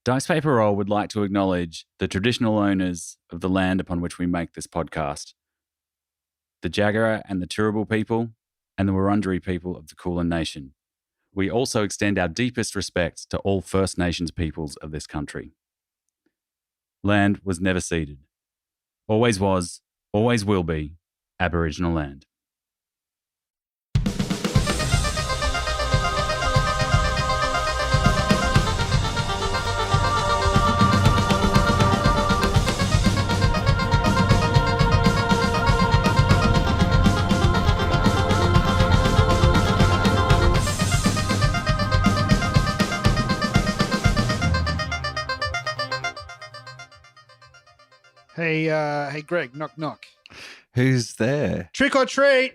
Dice Paper Roll would like to acknowledge the traditional owners of the land upon which we make this podcast, the Jagera and the Turrbal people, and the Wurundjeri people of the Kulin Nation. We also extend our deepest respects to all First Nations peoples of this country. Land was never ceded. Always was, always will be, Aboriginal land. Hey, Greg, knock, knock. Who's there? Trick or treat.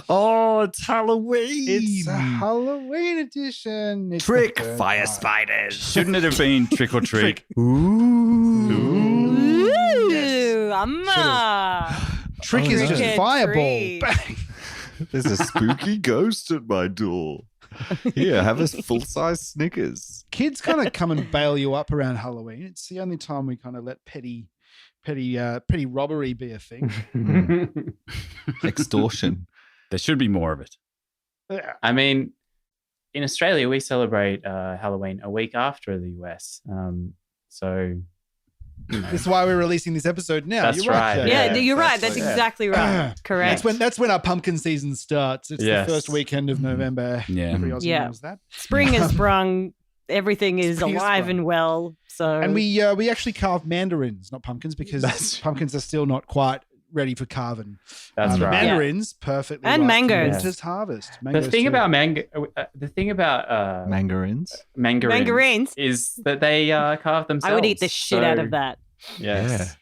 Oh, it's Halloween. It's a Halloween edition. It's Trick the third fire night. spiders. Shouldn't it have been trick or treat? Ooh. Ooh, amma. Trick Oh, is no. just Trick or fireball. treat. Bang. There's a spooky ghost at my door. Here, have a full-size Snickers. Kids kind of come and bail you up around Halloween. It's the only time we kind of let petty robbery be a thing. Extortion. There should be more of it. I mean, in Australia, we celebrate Halloween a week after the US. So, you know, This is why we're releasing this episode now. That's You're right. right, Jack. Yeah, Yeah, you're right. That's exactly. exactly right. Correct. That's when our pumpkin season starts. It's Yes. the first weekend of November. Yeah. Every Aussie Yeah. knows that. Spring has sprung. Everything is Spring has alive sprung. and well. So And we actually carve mandarins, not pumpkins, because pumpkins are still not quite ready for carving. that's The right. mandarins perfectly And ripe for mangoes. winter's harvest. The Mangoes thing too. about Mangarins. mangarins mangarins. is that they carve themselves. I would eat the shit out of that. Yes.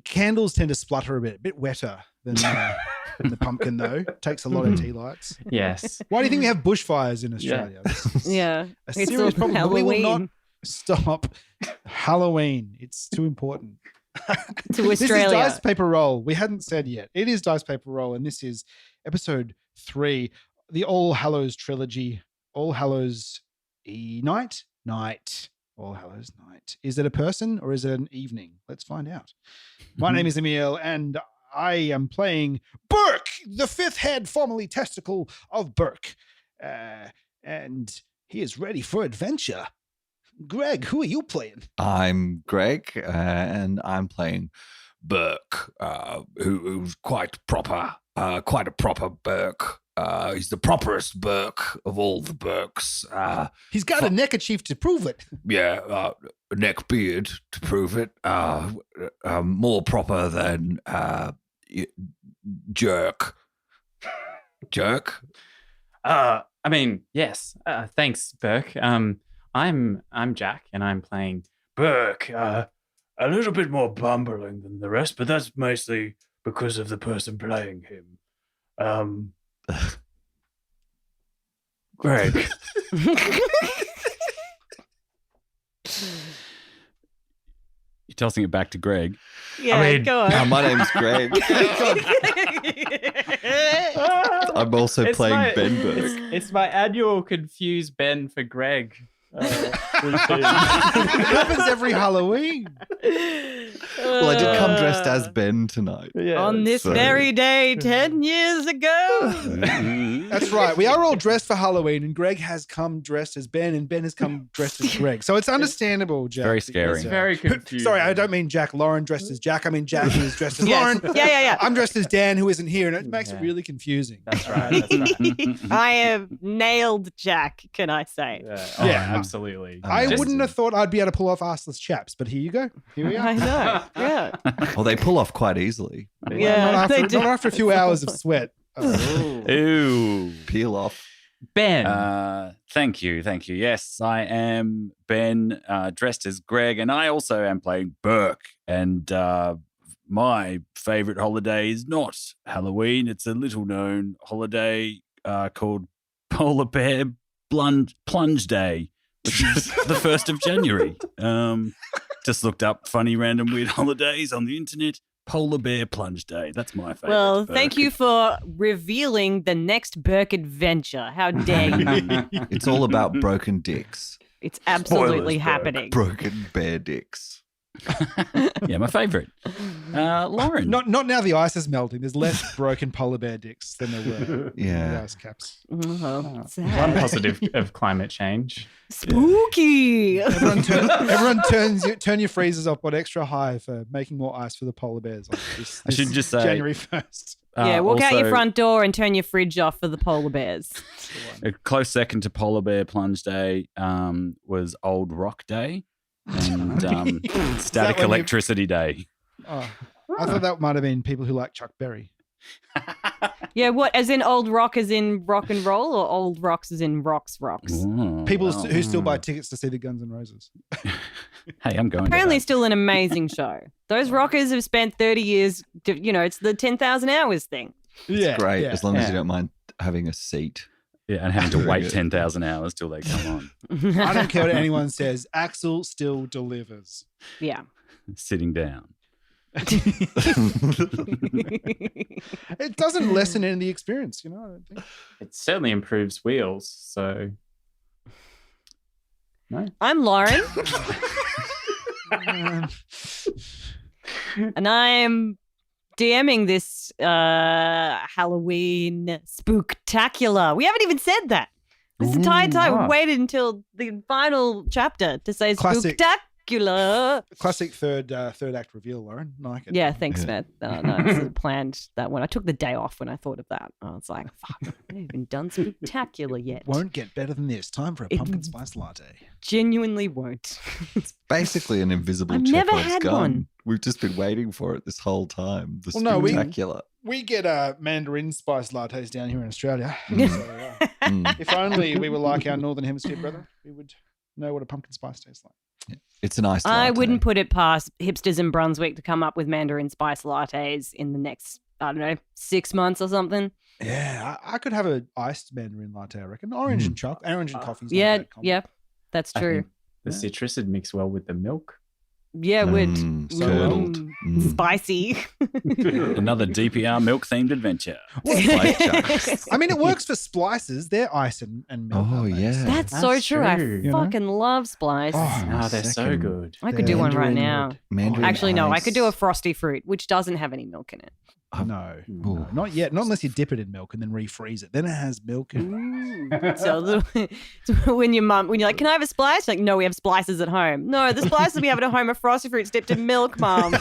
Candles tend to splutter a bit wetter than the pumpkin though. Takes a lot of tea lights. Yes. Why do you think we have bushfires in Australia? This is Yeah. a It's serious problem. But we will not Halloween stop Halloween. It's too important. to This is Australia. Dice Paper Roll. We hadn't said yet. It is Dice Paper Roll, and this is episode 3, the All Hallows trilogy. All Hallows Night. All Hallows Night. Is it a person or is it an evening? Let's find out. My name is Emil, and I am playing Burke, the fifth head, formerly testicle of Burke. And he is ready for adventure. Greg, who are you playing? I'm Greg, and I'm playing Burke, who's quite proper, quite a proper Burke. He's the properest Burke of all the Burkes. He's got a neckerchief to prove it. Yeah, neck beard to prove it. More proper than jerk. Jerk? I mean, yes. Thanks, Burke. I'm Jack, and I'm playing Burke, a little bit more bumbling than the rest, but that's mostly because of the person playing him. Greg. You're tossing it back to Greg. Yeah, I mean, go on. My name's Greg. I'm also playing Ben Burke. It's my annual confuse Ben for Greg. It happens every Halloween. Well, I did come dressed as Ben tonight. On this so- very day 10 years ago. That's right. We are all dressed for Halloween, and Greg has come dressed as Ben, and Ben has come dressed as Greg. So it's understandable, Jack. Very scary. It's very confusing. Sorry, I don't mean Jack Lauren dressed as Jack. I mean Jack who is dressed as Yes. Lauren. Yeah. I'm dressed as Dan, who isn't here, and it makes it Yeah. really confusing. That's right. That's right. I have nailed Jack, can I say? Yeah, Yeah. Absolutely. I Just- wouldn't have thought I'd be able to pull off arseless chaps, but here you go. Here we are. I know. Yeah. Well, they pull off quite easily. Yeah, not, they after, do. not after a few hours of sweat. Ooh. Peel off. Ben. Thank you. Yes, I am Ben, dressed as Greg, and I also am playing Burke. And my favorite holiday is not Halloween. It's a little-known holiday called Polar Bear Plunge Day, which is the 1st of January. Just looked up funny, random, weird holidays on the internet. Polar Bear Plunge Day. That's my favorite. Well, Burke. thank you for revealing the next Burke adventure. How dare you? It's all about broken dicks. It's absolutely Spoilers, Burke. happening. Broken bear dicks. Yeah, my favorite. Lauren. Not now the ice is melting. There's less broken polar bear dicks than there were in the Yeah. ice caps. Oh, One sad. positive of climate change. Spooky. Everyone turn your freezers up on extra high for making more ice for the polar bears. Like this I should just say, January 1st. Yeah, walk out your also, front door and turn your fridge off for the polar bears. A close second to Polar Bear Plunge Day was Old Rock Day and Static when you- Electricity Day. Oh, I thought that might have been people who like Chuck Berry. Yeah, what? As in old rock as in rock and roll, or old rocks as in rocks? Ooh, People wow. who still buy tickets to see the Guns N' Roses. Hey, I'm going. Apparently to that. still an amazing show. Those rockers have spent 30 years, it's the 10,000 hours thing. Yeah, Great, yeah. as long as Yeah. you don't mind having a seat. Yeah, and having to Very wait good. 10,000 hours till they come on. I don't care what anyone says. Axel still delivers. Yeah. Sitting down. It doesn't lessen any of the experience, I don't think. It certainly improves wheels. So, no. I'm Lauren, Um, and I'm DMing this Halloween spooktacular. We haven't even said that. This entire time, we wow. waited until the final chapter to say Classic. spooktacular. classic third act reveal, Lauren. I like it. Yeah, thanks, Yeah. Matt. No, I planned that one. I took the day off when I thought of that. I was like, fuck, I haven't even done spectacular yet. Won't get better than this. Time for a It- pumpkin spice latte. Genuinely won't. Basically an invisible I've never Chekhov's had gun. one. We've just been waiting for it this whole time. The Well, no, we- spectacular. We get Mandarin spice lattes down here in Australia. Mm. So, Mm. if only we were like our Northern Hemisphere brethren, we would know what a pumpkin spice tastes like. It's a nice I latte. wouldn't put it past hipsters in Brunswick to come up with Mandarin spice lattes in the next, 6 months or something. Yeah, I could have an iced Mandarin latte, I reckon. Orange and chocolate. Orange and coffee. Yeah, that's I true. think the citrus would mix well with the milk. Yeah, it would. So curdled. Mm. Spicy. Another DPR milk themed adventure. Spice chucks. I mean, it works for splices. They're ice and milk. Oh, aren't they? yeah. That's so That's true. I true. You know? fucking love splice. Oh, Oh, they're so second. good. I could do one right now. Mandarin Actually, no, I could do a ice. frosty fruit, which doesn't have any milk in it. No, Ooh. not yet. Not unless you dip it in milk and then refreeze it. Then it has milk in it. So when you're like, can I have a splice? Like, no, we have splices at home. No, the splices we have at home are frosty fruits dipped in milk, Mum.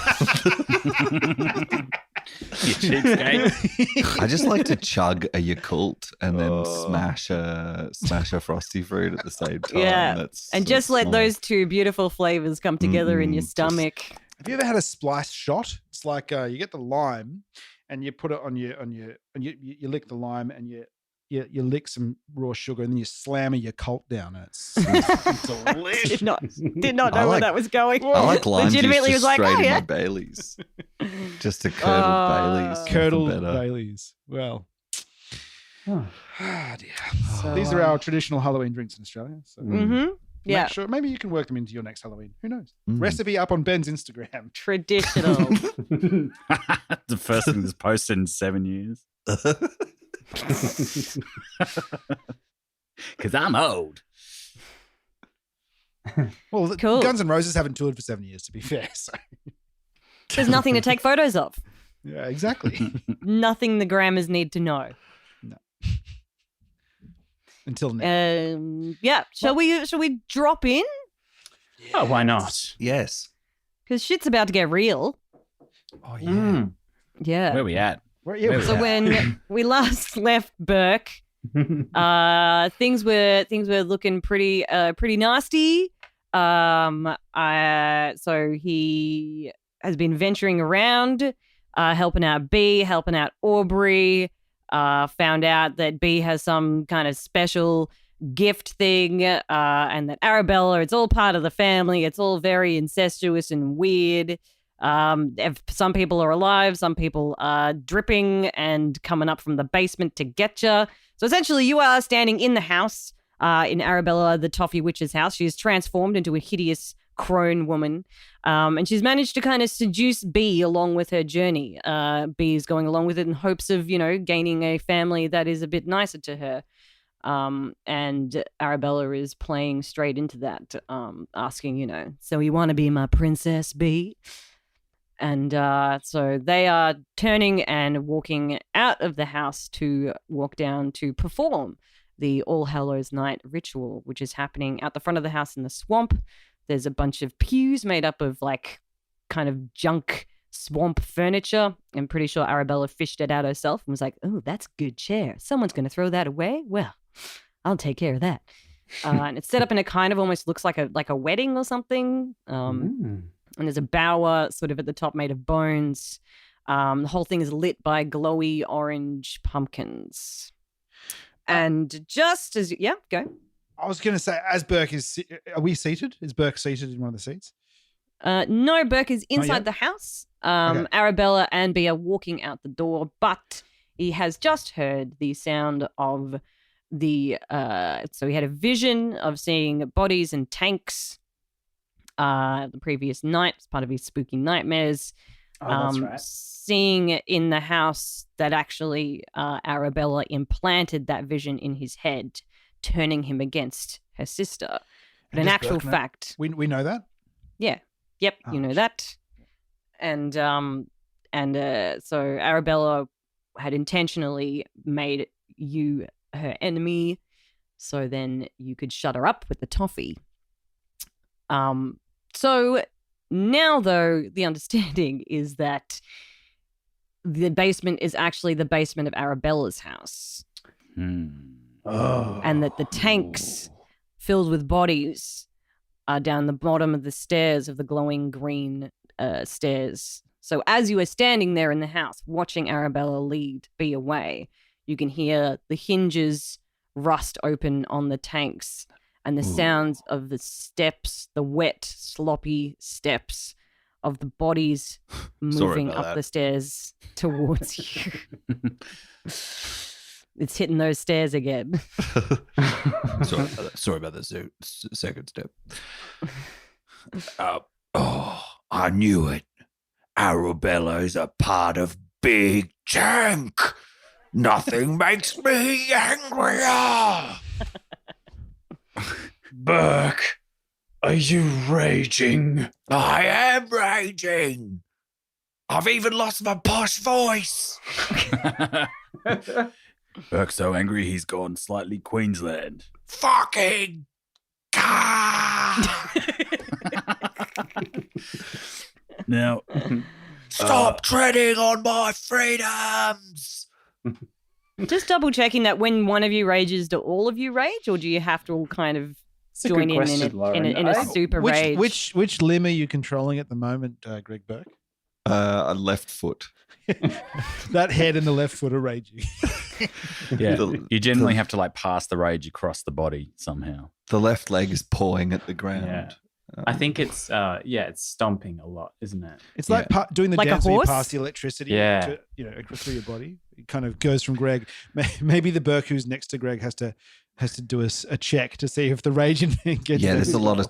You cheapskate. I just like to chug a Yakult and then Oh. smash a frosty fruit at the same time. Yeah. That's And so just let small. those two beautiful flavors come together in your just- stomach. Have you ever had a splice shot? It's like you get the lime and you put it on you lick the lime and you lick some raw sugar and then you slam a Yakult down. It's delicious. Did not I know where like- that was going. I like lime juice Legitimately just was like, straight oh in yeah. my Baileys. Just a curdled Baileys. nothing Curdled better. Baileys. Well, Oh. dear. So, These are our traditional Halloween drinks in Australia. So Mm-hmm. Yeah. make sure maybe you can work them into your next Halloween. Who knows? Mm. Recipe up on Ben's Instagram. Traditional. The first thing that's posted in 7 years. Because I'm old. Well, the Cool. Guns N' Roses haven't toured for 7 years, to be fair. So There's nothing to take photos of. yeah, exactly. Nothing the grammars need to know. Until now. Yeah. Shall we drop in? Oh, why not? Yes. Because shit's about to get real. Oh yeah. Mm. Yeah. Where we at? Where So when we last left Burke, things were looking pretty nasty. So he has been venturing around, helping out B, helping out Aubrey. Found out that B has some kind of special gift thing, and that Arabella, it's all part of the family. It's all very incestuous and weird. If some people are alive, some people are dripping and coming up from the basement to get you. So essentially, you are standing in the house, in Arabella the Toffee Witch's house. She is transformed into a hideous crone woman, and she's managed to kind of seduce B along with her journey. B is going along with it in hopes of, gaining a family that is a bit nicer to her. And Arabella is playing straight into that, asking, so you want to be my princess, B? And so they are turning and walking out of the house to walk down to perform the All Hallows Night ritual, which is happening out the front of the house in the swamp. There's a bunch of pews made up of like kind of junk swamp furniture. I'm pretty sure Arabella fished it out herself and was like, oh, that's a good chair. Someone's going to throw that away? Well, I'll take care of that. And it's set up in a kind of almost looks like a wedding or something. And there's a bower sort of at the top made of bones. The whole thing is lit by glowy orange pumpkins. And just as go. I was going to say, as Burke are we seated? Is Burke seated in one of the seats? No, Burke is inside the house. Okay. Arabella and B are walking out the door, but he has just heard the sound of the. So he had a vision of seeing bodies and tanks. The previous night as part of his spooky nightmares. That's right. Seeing in the house that actually Arabella implanted that vision in his head, turning him against her sister. But in actual fact, we know that. Yeah, yep, you know that. And so Arabella had intentionally made you her enemy, so then you could shut her up with the toffee. So now, though, the understanding is that the basement is actually the basement of Arabella's house. Oh. And that the tanks filled with bodies are down the bottom of the stairs of the glowing green stairs. So as you are standing there in the house watching Arabella lead B away, you can hear the hinges rust open on the tanks and the sounds of the steps, the wet, sloppy steps of the bodies moving up the stairs towards you. It's hitting those stairs again. Sorry about the second step. I knew it. Arabella is a part of Big Tank. Nothing makes me angrier. Burke, are you raging? I am raging. I've even lost my posh voice. Burke's so angry he's gone slightly Queensland. Fucking God. Now, Stop treading on my freedoms. Just double checking that when one of you rages, do all of you rage, or do you have to all kind of It's a join good in question, Lauren. in a super rage? Which limb are you controlling at the moment, Greg Burke? A left foot. That head and the left foot are raging. yeah, you generally have to like pass the rage across the body somehow. The left leg is pawing at the ground. Yeah. I think it's it's stomping a lot, isn't it? It's like doing the Like a dance where you horse? pass the electricity Yeah. to, through your body. It kind of goes from Greg. Maybe the Burke who's next to Greg has to do a check to see if the rage in gets Yeah, there's a lot of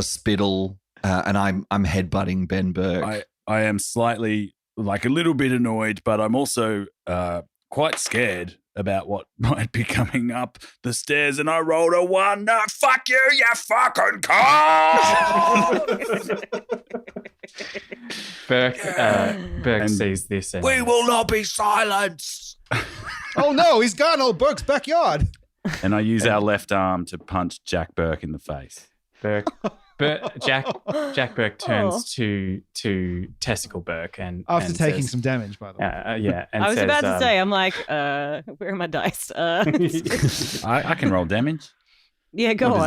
spittle, and I'm headbutting Ben Burke. I am slightly like a little bit annoyed, but I'm also quite scared about what might be coming up the stairs, and I rolled a 1. No, fuck you, you fucking cunt! Burke sees this and We will not be silenced. Oh no, he's gone. Old Burke's backyard. And I use our left arm to punch Jack Burke in the face. Jack Burke turns to Testicle Burke and After and taking says, some damage, by the way. and I was says, about to say, I'm like, where are my dice? I can roll damage. Yeah, go What is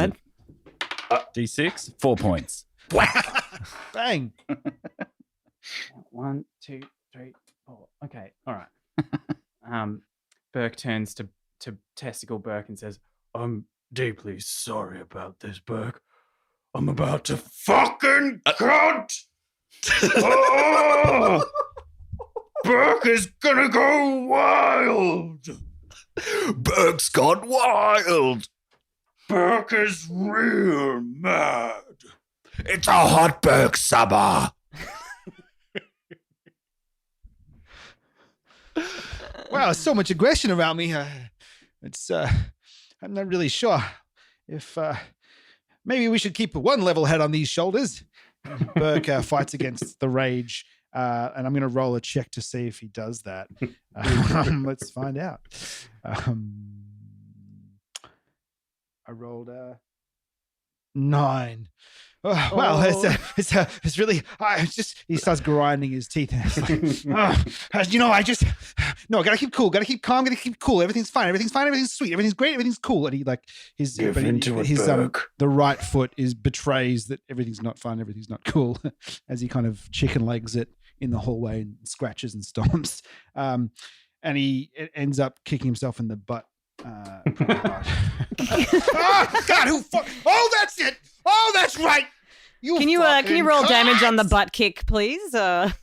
on. D6, 4 points. Bang. 1, 2, 3, 4. Okay, all right. Burke turns to Testicle Burke and says, I'm deeply sorry about this, Burke. I'm about to fucking cunt! Oh! Burke is gonna go wild! Burke's gone wild. Burke is real mad. It's a hot Burke summer. Wow, so much aggression around me. It's I'm not really sure if maybe we should keep one level head on these shoulders. Burke fights against the rage, and I'm going to roll a check to see if he does that. Let's find out. I rolled a 9. Oh, well, it's really. He starts grinding his teeth. And it's like, I gotta keep cool, gotta keep calm, gotta keep cool. Everything's fine, everything's sweet, everything's great, everything's cool. And he the right foot betrays that everything's not fun, everything's not cool, as he kind of chicken legs it in the hallway and scratches and stomps, and he ends up kicking himself in the butt. Pretty hard. Oh God! That's it. Oh, that's right. Can you roll damage on the butt kick, please? Oh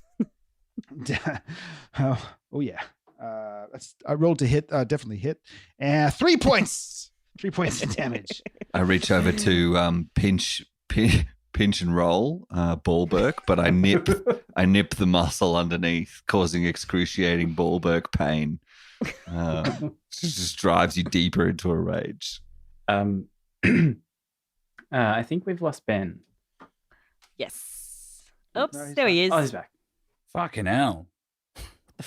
yeah. I rolled to hit. Definitely hit. 3 points. 3 points of damage. I reach over to pinch and roll Ballberg, but I nip the muscle underneath, causing excruciating Ballberg pain. Just drives you deeper into a rage. I think we've lost Ben. Yes. Oops, there he is. Oh, he's back. Fucking hell.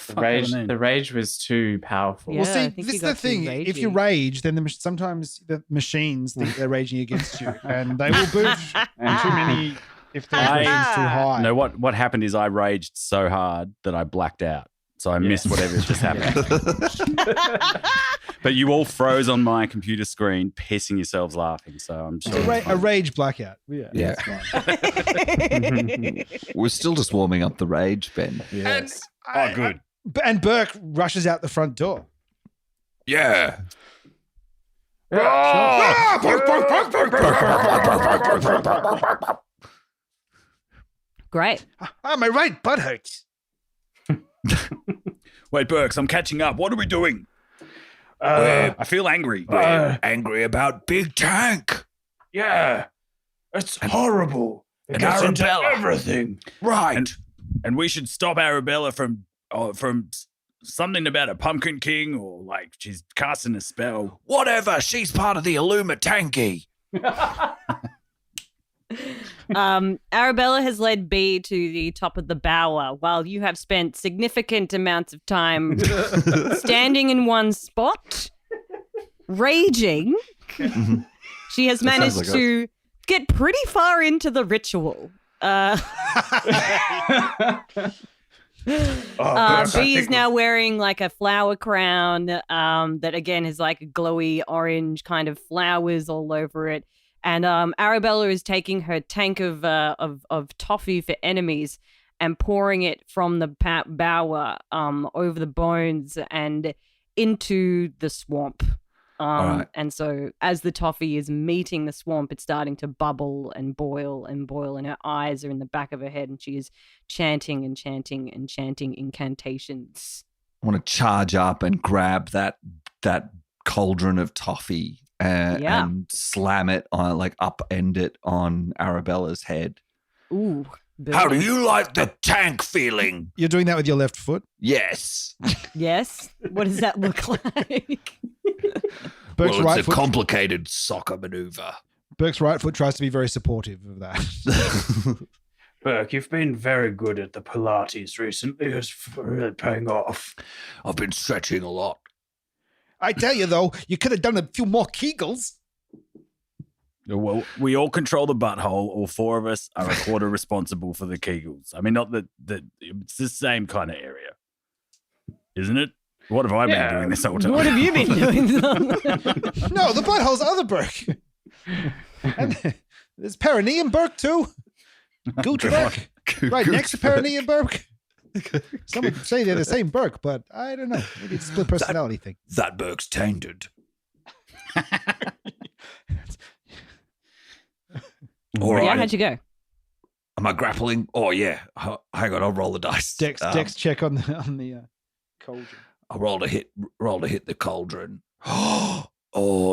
The rage was too powerful. Well, see, this is the thing. If you rage, then sometimes the machines think they're raging against you, and they will boot too many if the rage's too high. No, what happened is I raged so hard that I blacked out. So I missed whatever just happened. But you all froze on my computer screen, pissing yourselves laughing. So I'm sure a rage blackout. Yeah. We're still just warming up the rage, Ben. Yes. Good. And Burke rushes out the front door. Yeah. Great. My right butt hurts. Wait, Burks, I'm catching up. What are we doing? I feel angry. We're angry about Big Tank. Yeah. It's horrible. It and gets into Arabella. everything. Right. And we should stop Arabella from something about a pumpkin king, or like she's casting a spell. Whatever. She's part of the Illumatanky. Arabella has led B to the top of the bower, while you have spent significant amounts of time standing in one spot, raging. She has managed to get pretty far into the ritual. B is now wearing like a flower crown that again has like a glowy orange kind of flowers all over it. And Arabella is taking her tank of toffee for enemies and pouring it from the bower over the bones and into the swamp. Right. And so as the toffee is meeting the swamp, it's starting to bubble and boil, and her eyes are in the back of her head, and she is chanting and chanting and chanting incantations. I want to charge up and grab that cauldron of toffee and slam it on, like upend it on Arabella's head. Ooh. How do you like the tank feeling? You're doing that with your left foot? Yes. Yes. What does that look like? Burke's It's a complicated soccer maneuver. Burke's right foot tries to be very supportive of that. Burke, you've been very good at the Pilates recently. It's really paying off. I've been stretching a lot. I tell you, though, you could have done a few more Kegels. Well, we all control the butthole. All four of us are a quarter responsible for the Kegels. I mean, not that it's the same kind of area, isn't it? What have I been doing this whole time? What have you been doing? No, the butthole's other Burke. And there's perineum Burke, too. Gooch Burke. Right next to perineum Burke. Some would say they're the same Burke, but I don't know. Maybe it's a split personality thing. That Burke's tainted. All right. Yeah, how'd you go? Am I grappling? Oh, yeah. Hang on, I'll roll the dice. Dex check on the cauldron. I roll to hit the cauldron. Oh,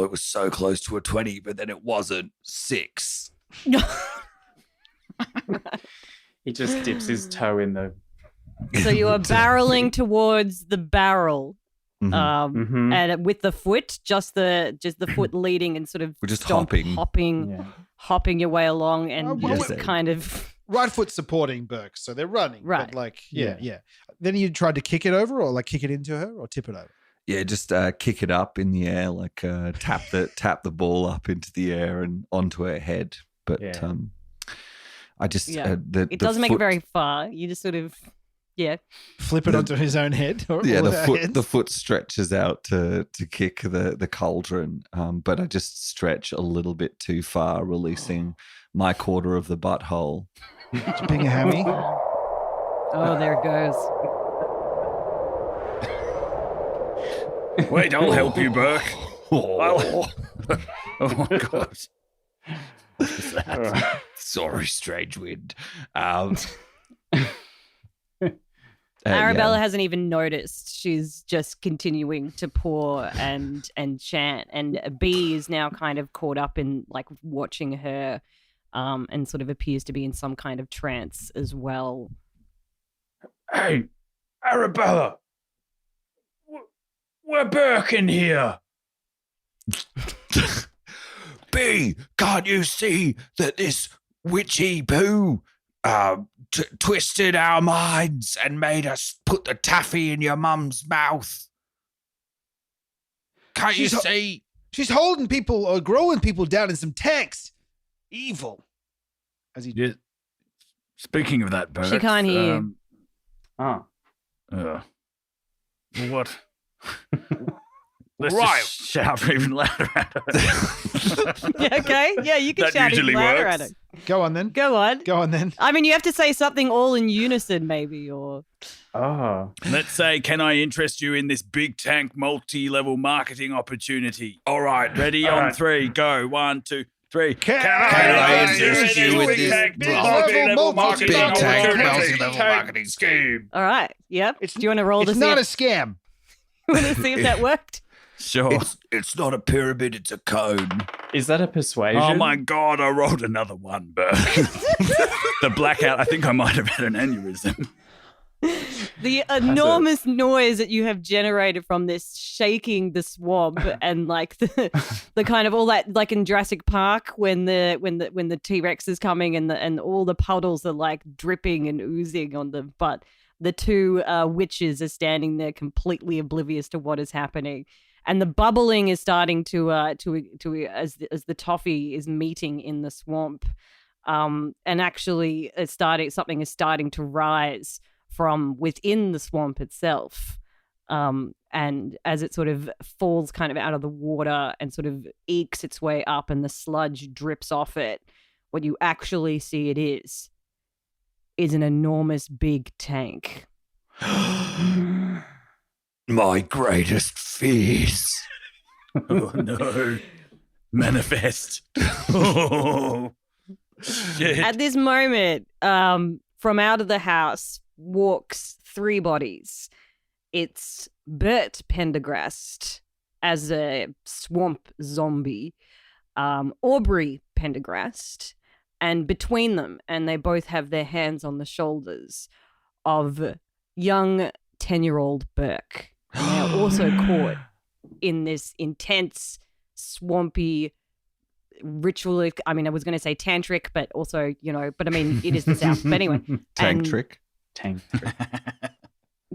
it was so close to a 20, but then it wasn't. 6. He just dips his toe in the... So you are barreling towards the barrel. Mhm. Mhm. and with the foot, just the foot leading and sort of We're just hopping Yeah. your way along, and Oh, you yes, just Ed. kind of Right foot supporting Burke, so they're running. Right. But like, Yeah. yeah. Then you tried to kick it over, or like kick it into her, or tip it over. Yeah, just kick it up in the air, like tap the ball up into the air and onto her head. But Yeah. I just Yeah. the it doesn't make foot, it very far. You just sort of Flip it onto his own head. Or Yeah, or the her foot head. the foot stretches out to kick the cauldron, but I just stretch a little bit too far, releasing my quarter of the butthole. Being a hammy. oh, there it goes. Wait, I'll help you, Burke. Oh my God. What was that? Sorry, strange wind. Arabella hasn't even noticed. She's just continuing to pour and chant. And B is now kind of caught up in like watching her, and sort of appears to be in some kind of trance as well. Hey, Arabella. We're Burke in here. B, can't you see that this witchy poo twisted our minds and made us put the taffy in your mum's mouth? Can't you She's- see? She's holding people or growing people down in some tanks. Evil. As he Yeah. Speaking of that, Burke. She can't hear you. Oh. What? Let's Right. just shout even louder at her. Yeah, okay. Yeah, you can That shout usually even louder works. at it. Go on then. Go on. Go on then. I mean, you have to say something all in unison, maybe, or Oh. Let's say, can I interest you in this big tank multi-level marketing opportunity? All right, ready All on right. 3, go. 1, 2, 3. Can I interest you in this big multi-level marketing big tank opportunity? multi-level marketing scheme? all right. Yep. It's- Do you want to roll to It's see not a if, scam. see if that worked? Sure. It's not a pyramid, it's a cone. Is that a persuasion? Oh my God, I rolled another 1, Burke. The blackout, I think I might have had an aneurysm. The enormous noise that you have generated from this shaking the swamp and like the kind of all that, like in Jurassic Park when the T-Rex is coming and all the puddles are like dripping and oozing on them, but the two witches are standing there completely oblivious to what is happening. And the bubbling is starting to as the toffee is meeting in the swamp, and actually something is starting to rise from within the swamp itself, and as it sort of falls kind of out of the water and sort of ekes its way up, and the sludge drips off it, what you actually see it is an enormous big tank. My greatest fears. Oh no. Manifest. Oh, shit. At this moment, from out of the house walks 3 bodies. It's Bert Pendergrast as a swamp zombie, Aubrey Pendergrast, and between them, and they both have their hands on the shoulders of young 10-year-old Burke. And they're also caught in this intense, swampy, ritualistic, I mean, I was going to say tantric, but also, but I mean, it is the South. But anyway. Tank and- trick. Tank.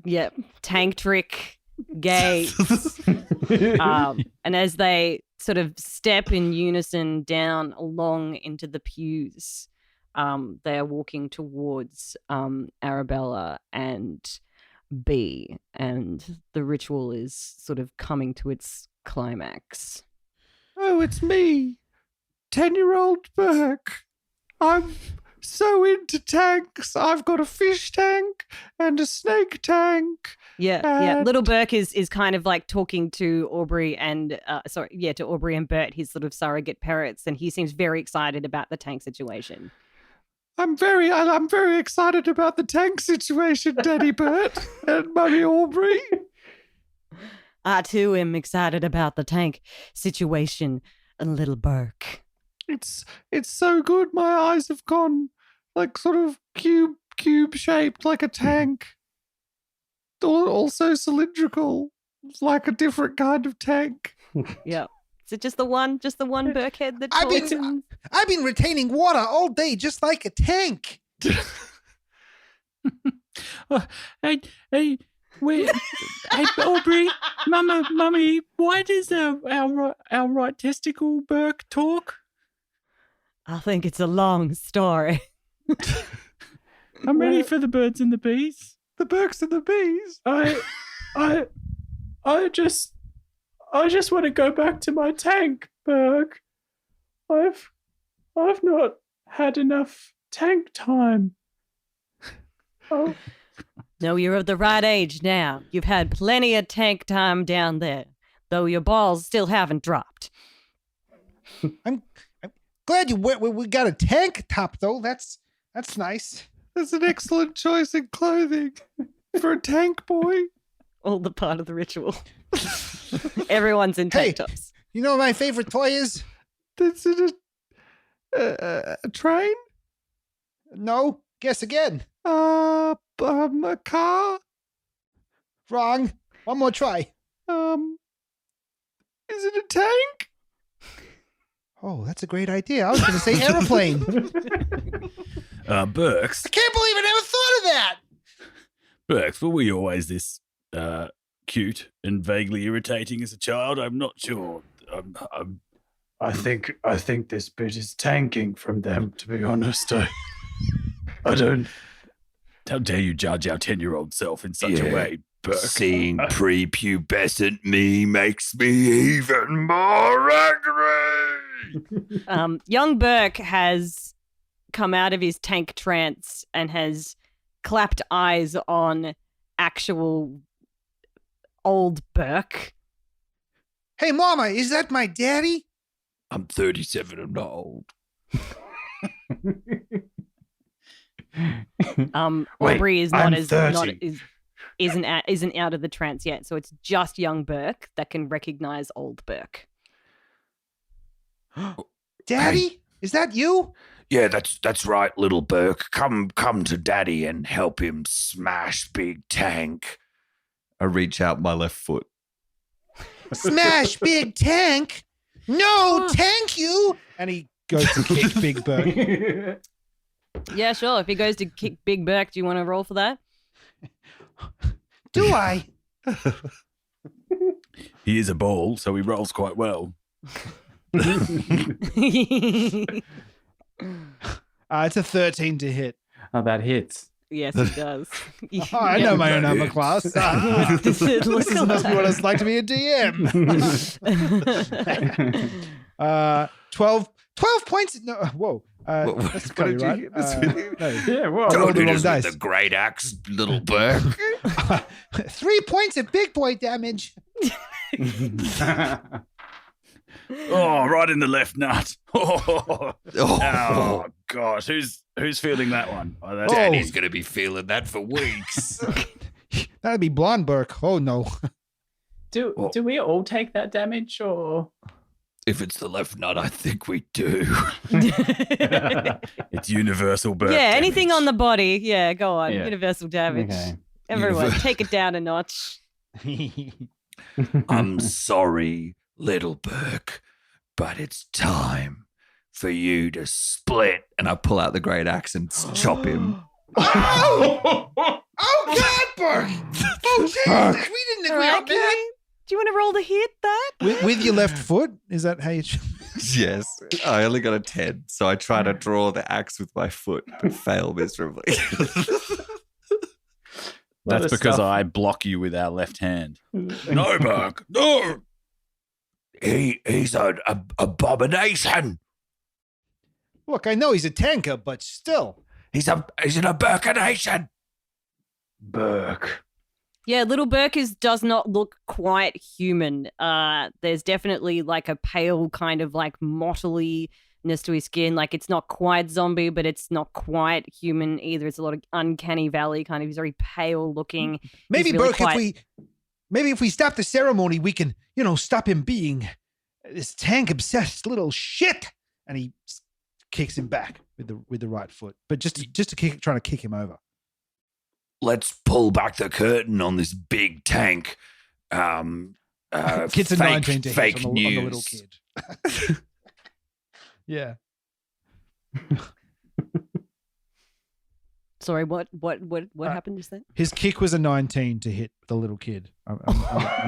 Yeah, tank trick, gaze. And as they sort of step in unison down along into the pews, they are walking towards Arabella and B, and the ritual is sort of coming to its climax. Oh, it's me, 10-year-old Burke. I'm so into tanks. I've got a fish tank and a snake tank. Yeah. Little Burke is kind of like talking to Aubrey and to Aubrey and Bert, his sort of surrogate parents, and he seems very excited about the tank situation. I'm very excited about the tank situation, Daddy Bert and Mummy Aubrey. I too am excited about the tank situation, Little Burke. It's so good. My eyes have gone like sort of cube shaped like a tank. Also cylindrical. like a different kind of tank. Yeah. Is it just the one Burke head that I've talks? been retaining water all day, just like a tank. Hey, hey, Aubrey, Mummy, why does our right testicle Burke talk? I think it's a long story. I'm ready for the birds and the bees. The Burks and the bees. I just want to go back to my tank, Burke. I've not had enough tank time. Oh. No, you're of the right age now. You've had plenty of tank time down there, though your balls still haven't dropped. I'm glad we got a tank top though. That's nice. That's an excellent choice in clothing for a tank boy. All the part of the ritual. Everyone's in tank tops. You know what my favorite toy is? That's in a train? No, guess again. A car? Wrong. One more try. Is it a tank? Oh, that's a great idea. I was going to say airplane. Burks. I can't believe I never thought of that. Burks, were we always this cute and vaguely irritating as a child? I'm not sure. I think this bit is tanking from them, to be honest. I don't. How dare you judge our 10-year-old self in such a way, Burke? Seeing prepubescent me makes me even more angry. Young Burke has come out of his tank trance and has clapped eyes on actual old Burke. Hey, Mama, is that my daddy? I'm 37. I'm not old. Aubrey is not I'm as 30. isn't out of the trance yet, so it's just young Burke that can recognize old Burke. Daddy? Hey. Is that you? Yeah, that's right, little Burke. Come to Daddy and help him smash Big Tank. I reach out my left foot. Smash Big Tank? No, thank you. And he goes to kick Big Burke. Yeah, sure. If he goes to kick Big Burke, do you want to roll for that? Do I? He is a ball, so he rolls quite well. It's a 13 to hit. Oh, that hits. Yes, he does. Oh, I know my own armor class. This must be what it's like to be a DM. 12 points. No, whoa. That's What probably did you right. hit this with? No. Yeah, well, I rolled Don't the hit wrong us dice. with the great axe, little Burke. 3 points of big boy damage. Oh, right in the left nut. Oh, Oh, gosh. Who's feeling that one? Oh, that's Daddy's going to be feeling that for weeks. That'd be blonde Burke. Oh no. Do we all take that damage, or If it's the left nut, I think we do. It's universal birth. Yeah, anything damage. on the body. Yeah, go on. Yeah. Universal damage. Okay. Everyone, take it down a notch. I'm sorry, little Burke, but it's time for you to split. And I pull out the great axe and chop him. Oh God, Burke! Oh Jesus, we didn't agree on that. Do you want to roll to hit that? With your left foot? Is that how you? Yes, I only got a 10, so I try to draw the axe with my foot, but fail miserably. That's of because stuff. I block you with our left hand. No, Burke. No. He's an abomination. Look, I know he's a tanker, but still. He's an abomination. Burke. Yeah, little Burke does not look quite human. There's definitely like a pale kind of like mottlyness to his skin. Like it's not quite zombie, but it's not quite human either. It's a lot of uncanny valley kind of. He's very pale looking. Maybe He's really Burke, if we stop the ceremony, we can, stop him being this tank obsessed little shit. And he kicks him back with the right foot, but just to trying to kick him over. Let's pull back the curtain on this big tank Kid's a 19 to fake hit on news. the little kid. Yeah. Sorry, what happened just then? His kick was a 19 to hit the little kid. I'm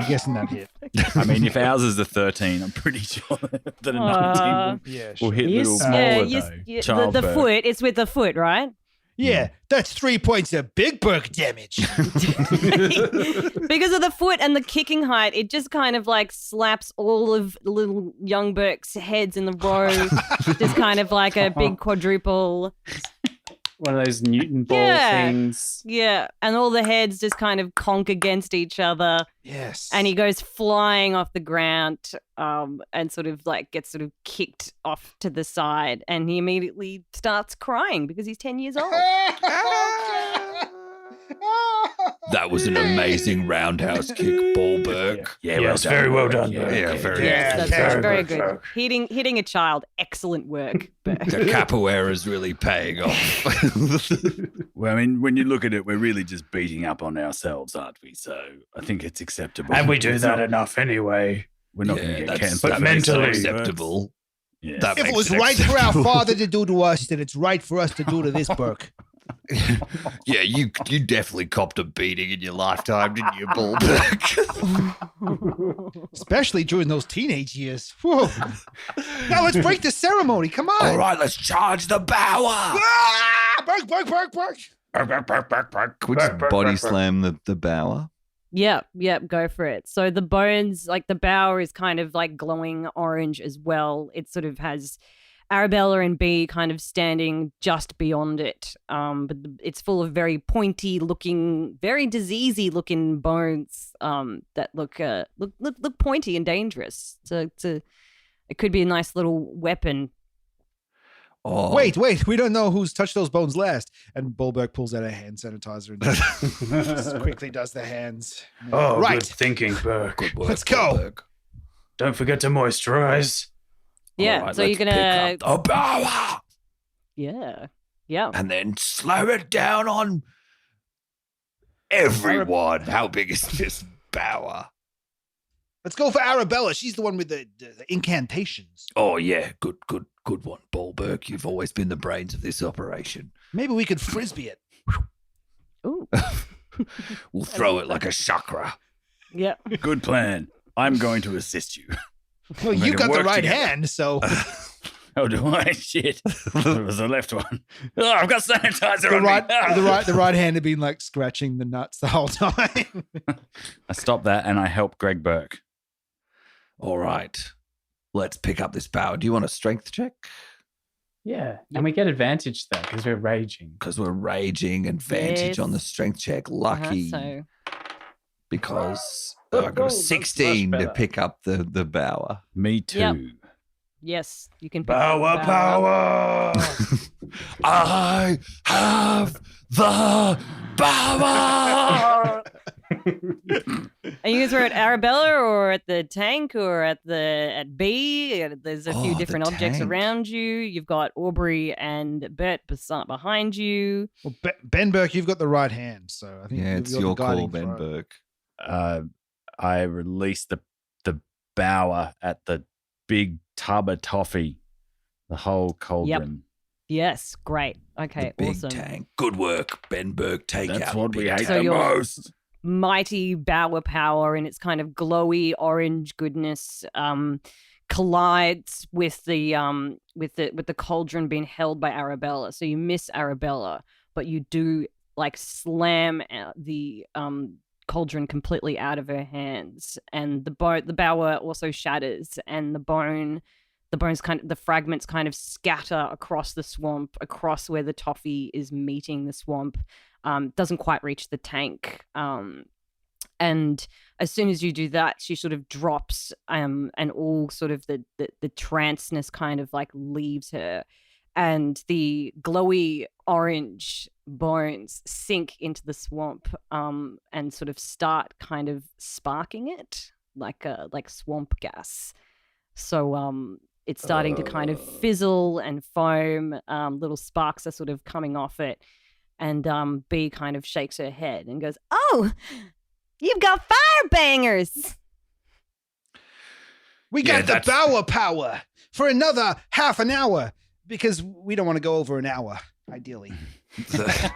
guessing that hit. I mean, if ours is a 13, I'm pretty sure that a 19 Yeah, will sure. hit Yes. little Smaller, smaller though. The foot. It's with the foot, right? Yeah, that's 3 points of big Burke damage. Because of the foot and the kicking height, it just kind of like slaps all of the little young Burke's heads in the row. Just kind of like a big quadruple. One of those Newton ball Yeah. things. Yeah. And all the heads just kind of conk against each other. Yes. And he goes flying off the ground and sort of like gets sort of kicked off to the side. And he immediately starts crying because he's 10 years old. That was an amazing roundhouse kick, Ball Burke. Yeah, Yes, very well done. Yeah, Burke. Yeah, very Yeah, good. That's very good, good. Burke. Hitting a child, excellent work. The capoeira is really paying off. Well, I mean, when you look at it, we're really just beating up on ourselves, aren't we? So I think it's acceptable. And we do It's that not- enough anyway. We're not Yeah, going to get that's- cancelled. but for mentally- these words. acceptable. Yeah. That If it makes was it right for our acceptable. father to do to us, then it's right for us to do to this Burke. Yeah, you definitely copped a beating in your lifetime, didn't you, Ball Burke? Especially during those teenage years. Whew. Now let's break the ceremony. Come on. All right, let's charge the bower. Ah! Burke, Burke, Burke, Burke. Can we just body slam the bower? Yep, go for it. So the bones, like the bower is kind of like glowing orange as well. It sort of has Arabella and B kind of standing just beyond it. But it's full of very pointy looking, very diseasey looking bones that look pointy and dangerous. So it could be a nice little weapon. Oh, Wait, we don't know who's touched those bones last. And Bulberg pulls out a hand sanitizer and just quickly does the hands. Oh, Right. good thinking, Burke. good work, Let's go. Ball Burke. Don't forget to moisturize. Yeah, All right, so you're let's gonna pick up the bower yeah. and then slow it down on everyone. How big is this bower? Let's go for Arabella. She's the one with the incantations. Oh yeah, good one, Ball Burke. You've always been the brains of this operation. Maybe we could frisbee it. Ooh. We'll throw it like a chakra. Yeah. Good plan. I'm going to assist you. Well, Make you it got the work right together. hand, so Oh, do I? Shit. It was the left one. Oh, I've got sanitizer the on right, me. Ah. the right hand had been like scratching the nuts the whole time. I stop that and I help Greg Burke. All right, let's pick up this bower. Do you want a strength check? Yeah. And we get advantage though because we're raging. Because we're raging, advantage on the Yes. strength check. Lucky So because I got a that's 16 much to better. pick up the bower. Me too. Yep. yes, you can pick up Power, the power. I have the bower. Are you guys were at Arabella or at the tank or at B? There's a few Oh, the different objects tank. around you. You've got Aubrey and Bert behind you. Well, Ben Burke, you've got the right hand, so I think Yeah, you're it's the your call, guiding Ben throw. Burke. I release the bower at the big tub of toffee, the whole cauldron. Yes, great. Okay, The big awesome. tank. Good work, Ben Burke. Take That's out what the we big hate tank. So the you're- most. Mighty bower power and its kind of glowy orange goodness collides with the cauldron being held by Arabella. So you miss Arabella, but you do like slam out the cauldron completely out of her hands, and the bower also shatters, and the fragments kind of scatter across the swamp, across where the toffee is meeting the swamp. Doesn't quite reach the tank. And as soon as you do that, she sort of drops, and all sort of the tranceness kind of like leaves her, and the glowy orange bones sink into the swamp, and sort of start kind of sparking it like swamp gas. So it's starting to kind of fizzle and foam. Little sparks are sort of coming off it. And B kind of shakes her head and goes, "Oh, You've got fire bangers. We got the Bauer power for another half an hour because we don't want to go over an hour, ideally.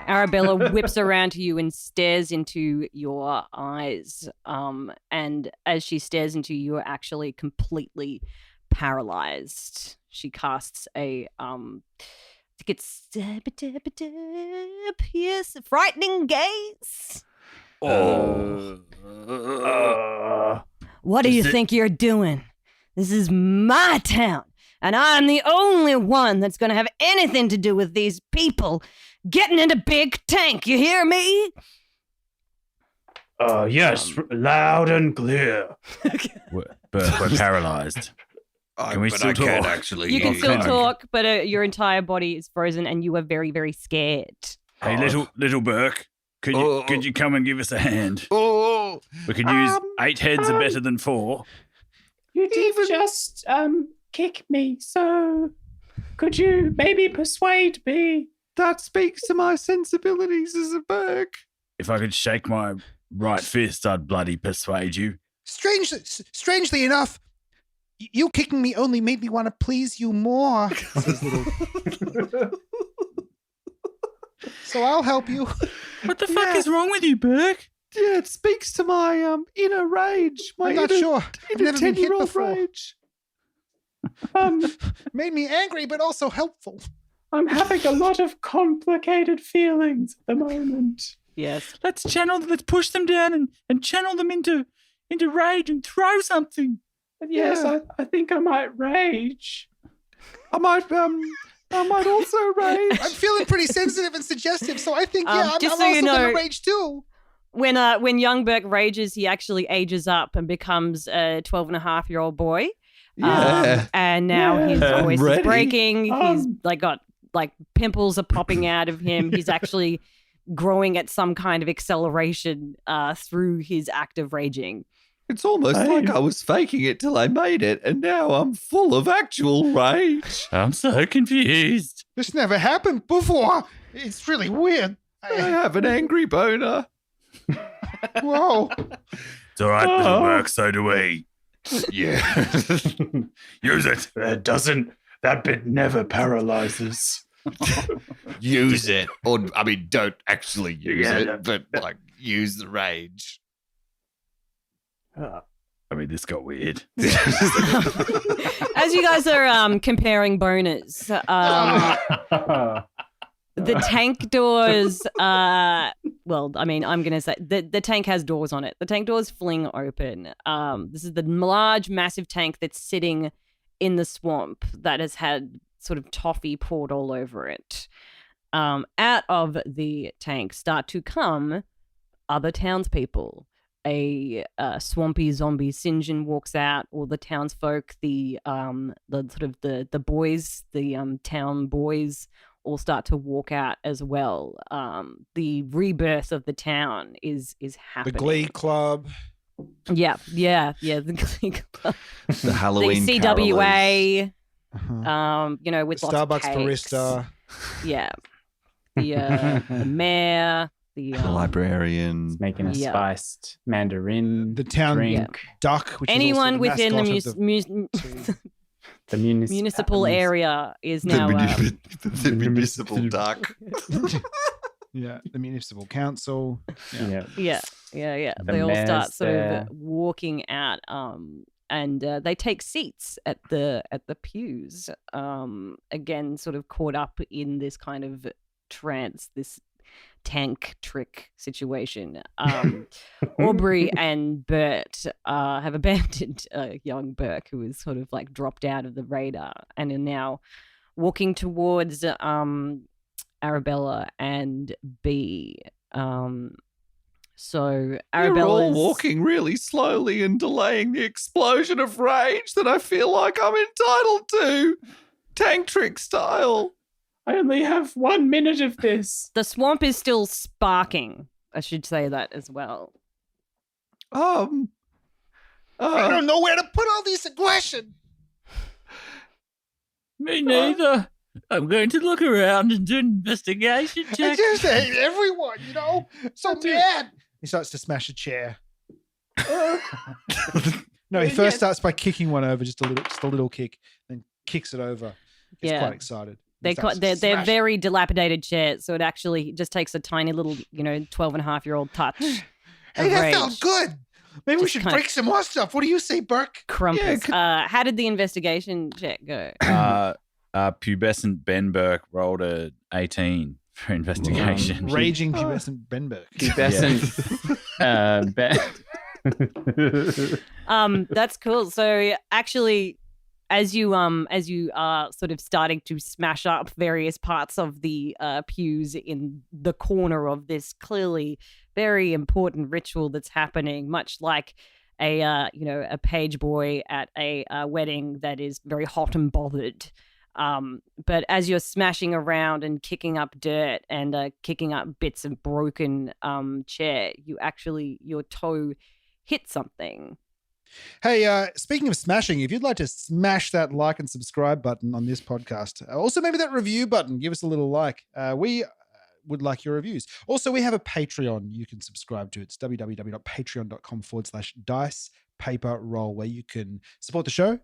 Arabella whips around to you and stares into your eyes. And as she stares into you, you're actually completely paralyzed. She casts a I think it's pierce, frightening gaze. What do you think you're doing? This is my town, and I'm the only one that's going to have anything to do with these people getting in a big tank. You hear me? Yes, loud and clear. We're paralyzed. Can we still talk? Actually, You can still talk, but your entire body is frozen, and you are very, very scared. Hey, little Burke, could you come and give us a hand? Oh, We could use 8 heads are better than 4. You did just kick me, so could you maybe persuade me? that speaks to my sensibilities as a Burke. If I could shake my right fist, I'd bloody persuade you. Strangely enough, you kicking me only made me want to please you more. So I'll help you. What the fuck is wrong with you, Burke? Yeah, it speaks to my inner rage. My I'm not sure. I've never been hit 10-year-old before. rage. Made me angry, but also helpful. I'm having a lot of complicated feelings at the moment. Yes. Let's push them down and channel them into rage and throw something. But yes, I think I might rage. I might also rage. I'm feeling pretty sensitive and suggestive, so I think, I'm just so also you know- going to rage too. When young Burke rages, he actually ages up and becomes a 12-and-a-half-year-old boy. Yeah. And now his I'm voice is ready. breaking. He's got pimples are popping out of him. He's actually growing at some kind of acceleration through his act of raging. It's almost like I was faking it till I made it, and now I'm full of actual rage. I'm so confused. This never happened before. It's really weird. I have an angry boner. Whoa. It's all right, little Burke, so do we. Yeah. Use it. That bit never paralyzes. Use it. Or, don't actually use Yeah, it, but, use the rage. This got weird. As you guys are comparing boners, the tank doors, I'm going to say the tank has doors on it. The tank doors fling open. This is the large, massive tank that's sitting in the swamp that has had sort of toffee poured all over it. Out of the tank start to come other townspeople. A swampy zombie Sinjin walks out, all the townsfolk, the boys, the town boys all start to walk out as well. The rebirth of the town is happening. The Glee Club. Yeah, the Glee Club. The Halloween the CWA, Uh-huh. With The lots Starbucks of cakes. barista. Yeah. The mayor, the librarian. Making a Yeah. spiced mandarin. The town drink. duck, which anyone is also within the mascot of The municipal area is now. The municipal duck. the municipal council. Yeah. Yeah. The They all start mayor's sort there. of walking out, and they take seats at the pews. Again, sort of caught up in this kind of trance, this tank trick situation. Aubrey and Bert have abandoned young Burke, who is sort of dropped out of the radar, and are now walking towards Arabella and B. So You're all Arabella's walking really slowly and delaying the explosion of rage that I feel like I'm entitled to. Tank trick style. I only have 1 minute of this. The swamp is still sparking. I should say that as well. I don't know where to put all this aggression. Me neither. I'm going to look around and do an investigation I check. just hate everyone, So mad. He starts to smash a chair. No, he first starts by kicking one over, just a little kick, then kicks it over. He's Yeah. quite excited. They're very dilapidated chairs, so it actually just takes a tiny little, 12-and-a-half-year-old touch. Hey, of that rage. felt good. Maybe we Just should kinda- break some more stuff. What do you say, Burke? Crumpus. How did the investigation check go? Pubescent Ben Burke rolled a 18 for investigation. Raging pubescent Ben Burke. Pubescent. That's cool. So actually, as you are sort of starting to smash up various parts of the pews in the corner of this clearly very important ritual that's happening, much like a page boy at a wedding that is very hot and bothered. But as you're smashing around and kicking up dirt and kicking up bits of broken chair, your toe hit something. Hey, speaking of smashing, if you'd like to smash that like and subscribe button on this podcast, also maybe that review button, give us a little like. We would like your reviews. Also, we have a Patreon you can subscribe to. It's www.patreon.com/dice paper roll, where you can support the show.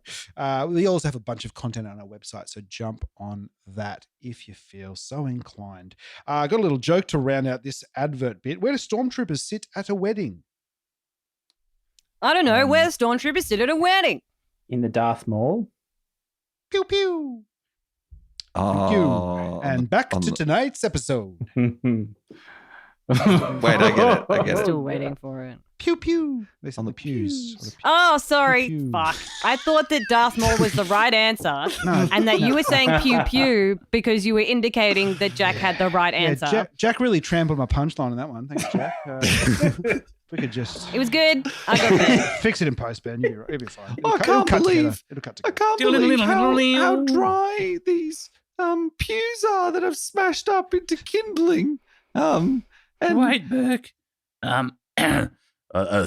We also have a bunch of content on our website, so jump on that if you feel so inclined. I got a little joke to round out this advert bit. Where do stormtroopers sit at a wedding? I don't know. Where stormtroopers sit at a wedding? In the Darth Maul. Pew pew. Oh, And back to tonight's episode. Wait, I get it. I get it. Still waiting for it. Pew pew. They sit On on the the pews. pews. Oh, sorry. Pew, pew. Fuck. I thought that Darth Maul was the right answer, No, and that no. you were saying pew pew because you were indicating that Jack had the right answer. Yeah, Jack really trampled my punchline on that one. Thanks, Jack. If we could just It was good. I got there. fix it in post, Ben. It'll be fine. I can't believe- It'll cut I together. can't believe how dry these pews are that have smashed up into kindling. And Wait, Burke. I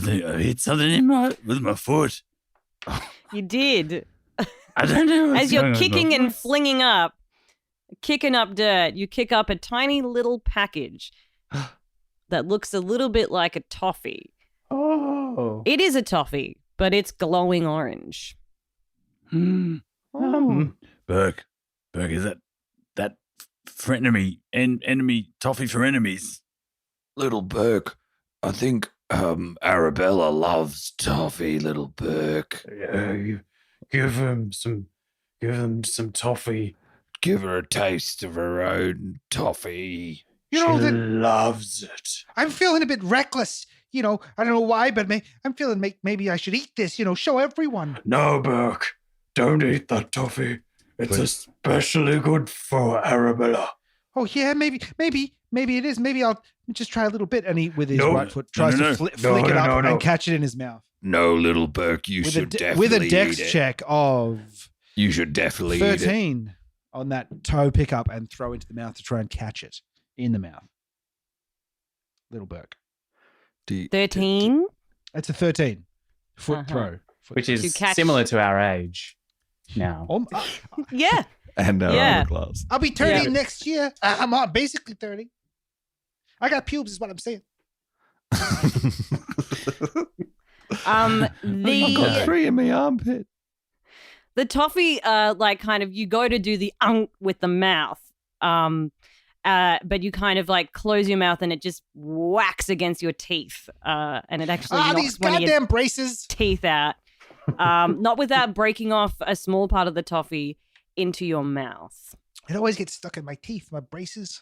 think I hit something with my foot. You did. I don't know. As you're kicking and flinging up, kicking up dirt, you kick up a tiny little package that looks a little bit like a toffee. Oh. It is a toffee, but it's glowing orange. Burke, is that frenemy enemy toffee for enemies? little Burke, I think Arabella loves toffee, little Burke. Yeah, you give him some toffee. Give her a taste of her own toffee. You know, she that loves it. I'm feeling a bit reckless. I don't know why, but I'm feeling maybe I should eat this, show everyone. No, Burke, don't eat that toffee. It's especially good for Arabella. Oh, yeah, maybe it is. Maybe I'll just try a little bit. And he, with his right foot, tries to flick it up and catch it in his mouth. No, little Burke, you should definitely with a dex eat it. check of You should definitely eat it. 13 on that toe pickup and throw into the mouth to try and catch it in the mouth. Little Burke. 13? That's a 13 foot Uh-huh. throw. Which is To catch- similar to our age now. Yeah. And our Yeah. armor class. I'll be 30 Yeah. next year. I'm basically 30. I got pubes is what I'm saying. I've got 3 in my armpit. The toffee, you go to do the with the mouth, but you kind of close your mouth and it just whacks against your teeth, and it actually knocks These one of your goddamn braces. teeth out, not without breaking off a small part of the toffee into your mouth. It always gets stuck in my teeth, my braces.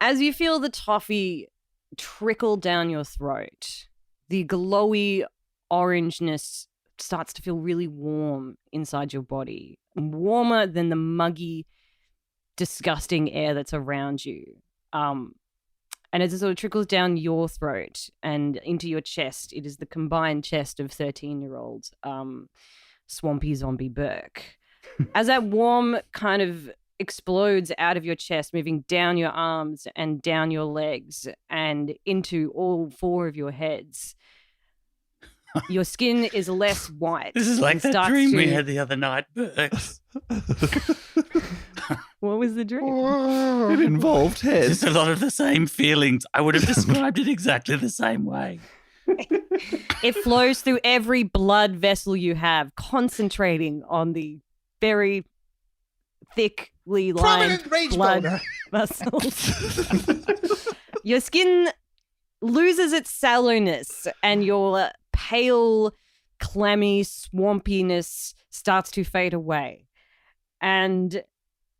As you feel the toffee trickle down your throat, the glowy orangeness starts to feel really warm inside your body, warmer than the muggy, disgusting air that's around you. And as it sort of trickles down your throat and into your chest, it is the combined chest of 13-year-old swampy zombie Burke. As that warm kind of explodes out of your chest, moving down your arms and down your legs and into all 4 of your heads, your skin is less white. This is like and that starts dream we to- had the other night, Burke. What was the dream? It involved heads. Just a lot of the same feelings. I would have described it exactly the same way. It flows through every blood vessel you have, concentrating on the very thickly lined Prominent rage blood boner. vessels. Your skin loses its sallowness and your pale, clammy swampiness starts to fade away. And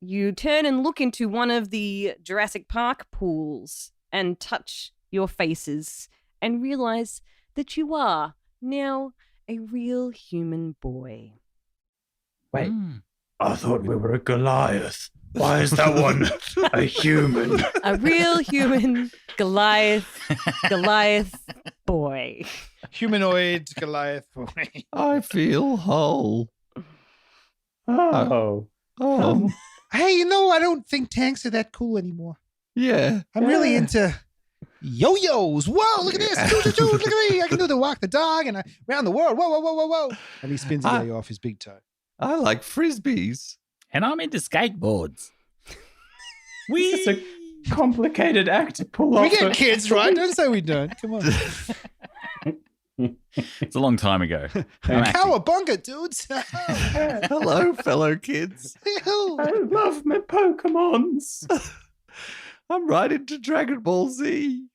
you turn and look into one of the Jurassic Park pools and touch your faces and realize that you are now a real human boy. Wait, I thought we were a Goliath. Why is that one a human? A real human Goliath boy. Humanoid Goliath boy. I feel whole. Oh. Oh, Hey, I don't think tanks are that cool anymore. yeah. I'm really into yo-yos. Whoa, look at this. Look at me. I can do the walk the dog and around the world. Whoa, whoa, whoa, whoa, whoa. And he spins a guy off his big toe. I like frisbees. And I'm into skateboards. It's a complicated act to pull We off. get kids, right? Don't say we don't. Come on. It's a long time ago. I'm acting. Cowabunga, dudes. Hello, fellow kids. I love my Pokemons. I'm right into Dragon Ball Z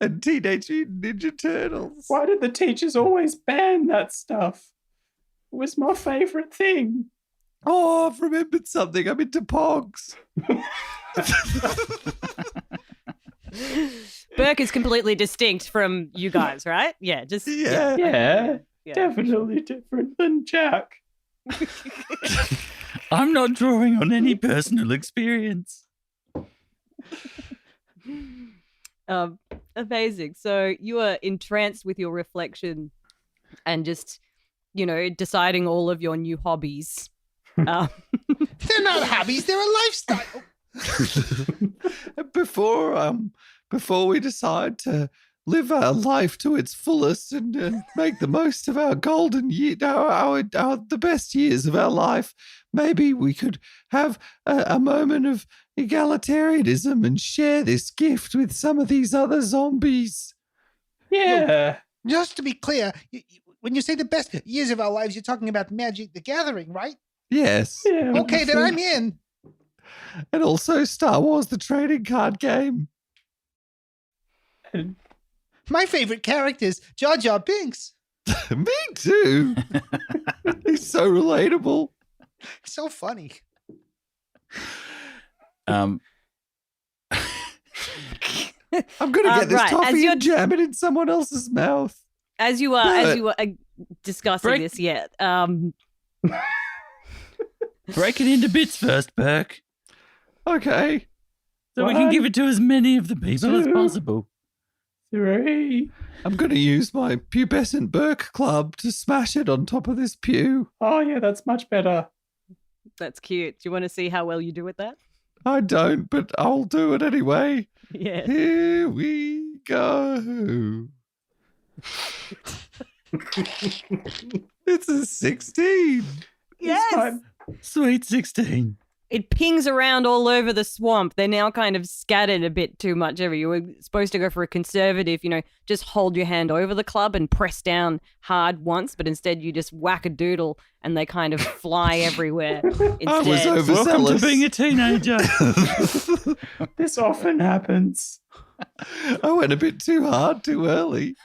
and Teenage Mutant Ninja Turtles. Why did the teachers always ban that stuff? It was my favorite thing. Oh, I've remembered something. I'm into Pogs. Burke is completely distinct from you guys, right? Yeah, just Yeah. Yeah, yeah. definitely different than Jack. I'm not drawing on any personal experience. Amazing. So you are entranced with your reflection and just, deciding all of your new hobbies. They're not hobbies. They're a lifestyle. Before we decide to live our life to its fullest and make the most of our golden year, the best years of our life, maybe we could have a moment of egalitarianism and share this gift with some of these other zombies. Yeah. Just to be clear, when you say the best years of our lives, you're talking about Magic the Gathering, right? Yes. Yeah. Okay, then I'm in. And also Star Wars, the trading card game. My favorite character is Jar Jar Binks. Me too. He's so relatable. So funny. I'm going to get this right, toffee and jam it in someone else's mouth. As you are discussing Break- this, yeah. Break it into bits first, Burke, Okay. so we can give it to as many of the people as possible. 3. I'm going to use my pubescent Burke club to smash it on top of this pew. Oh, yeah, that's much better. That's cute. Do you want to see how well you do with that? I don't, but I'll do it anyway. Yeah. Here we go. It's a 16. Yes. Fine. Sweet 16. It pings around all over the swamp. They're now kind of scattered a bit too much everywhere. You were supposed to go for a conservative, just hold your hand over the club and press down hard once, but instead you just whack a doodle and they kind of fly everywhere instead. I was overzealous. Welcome to being a teenager. This often happens. I went a bit too hard too early.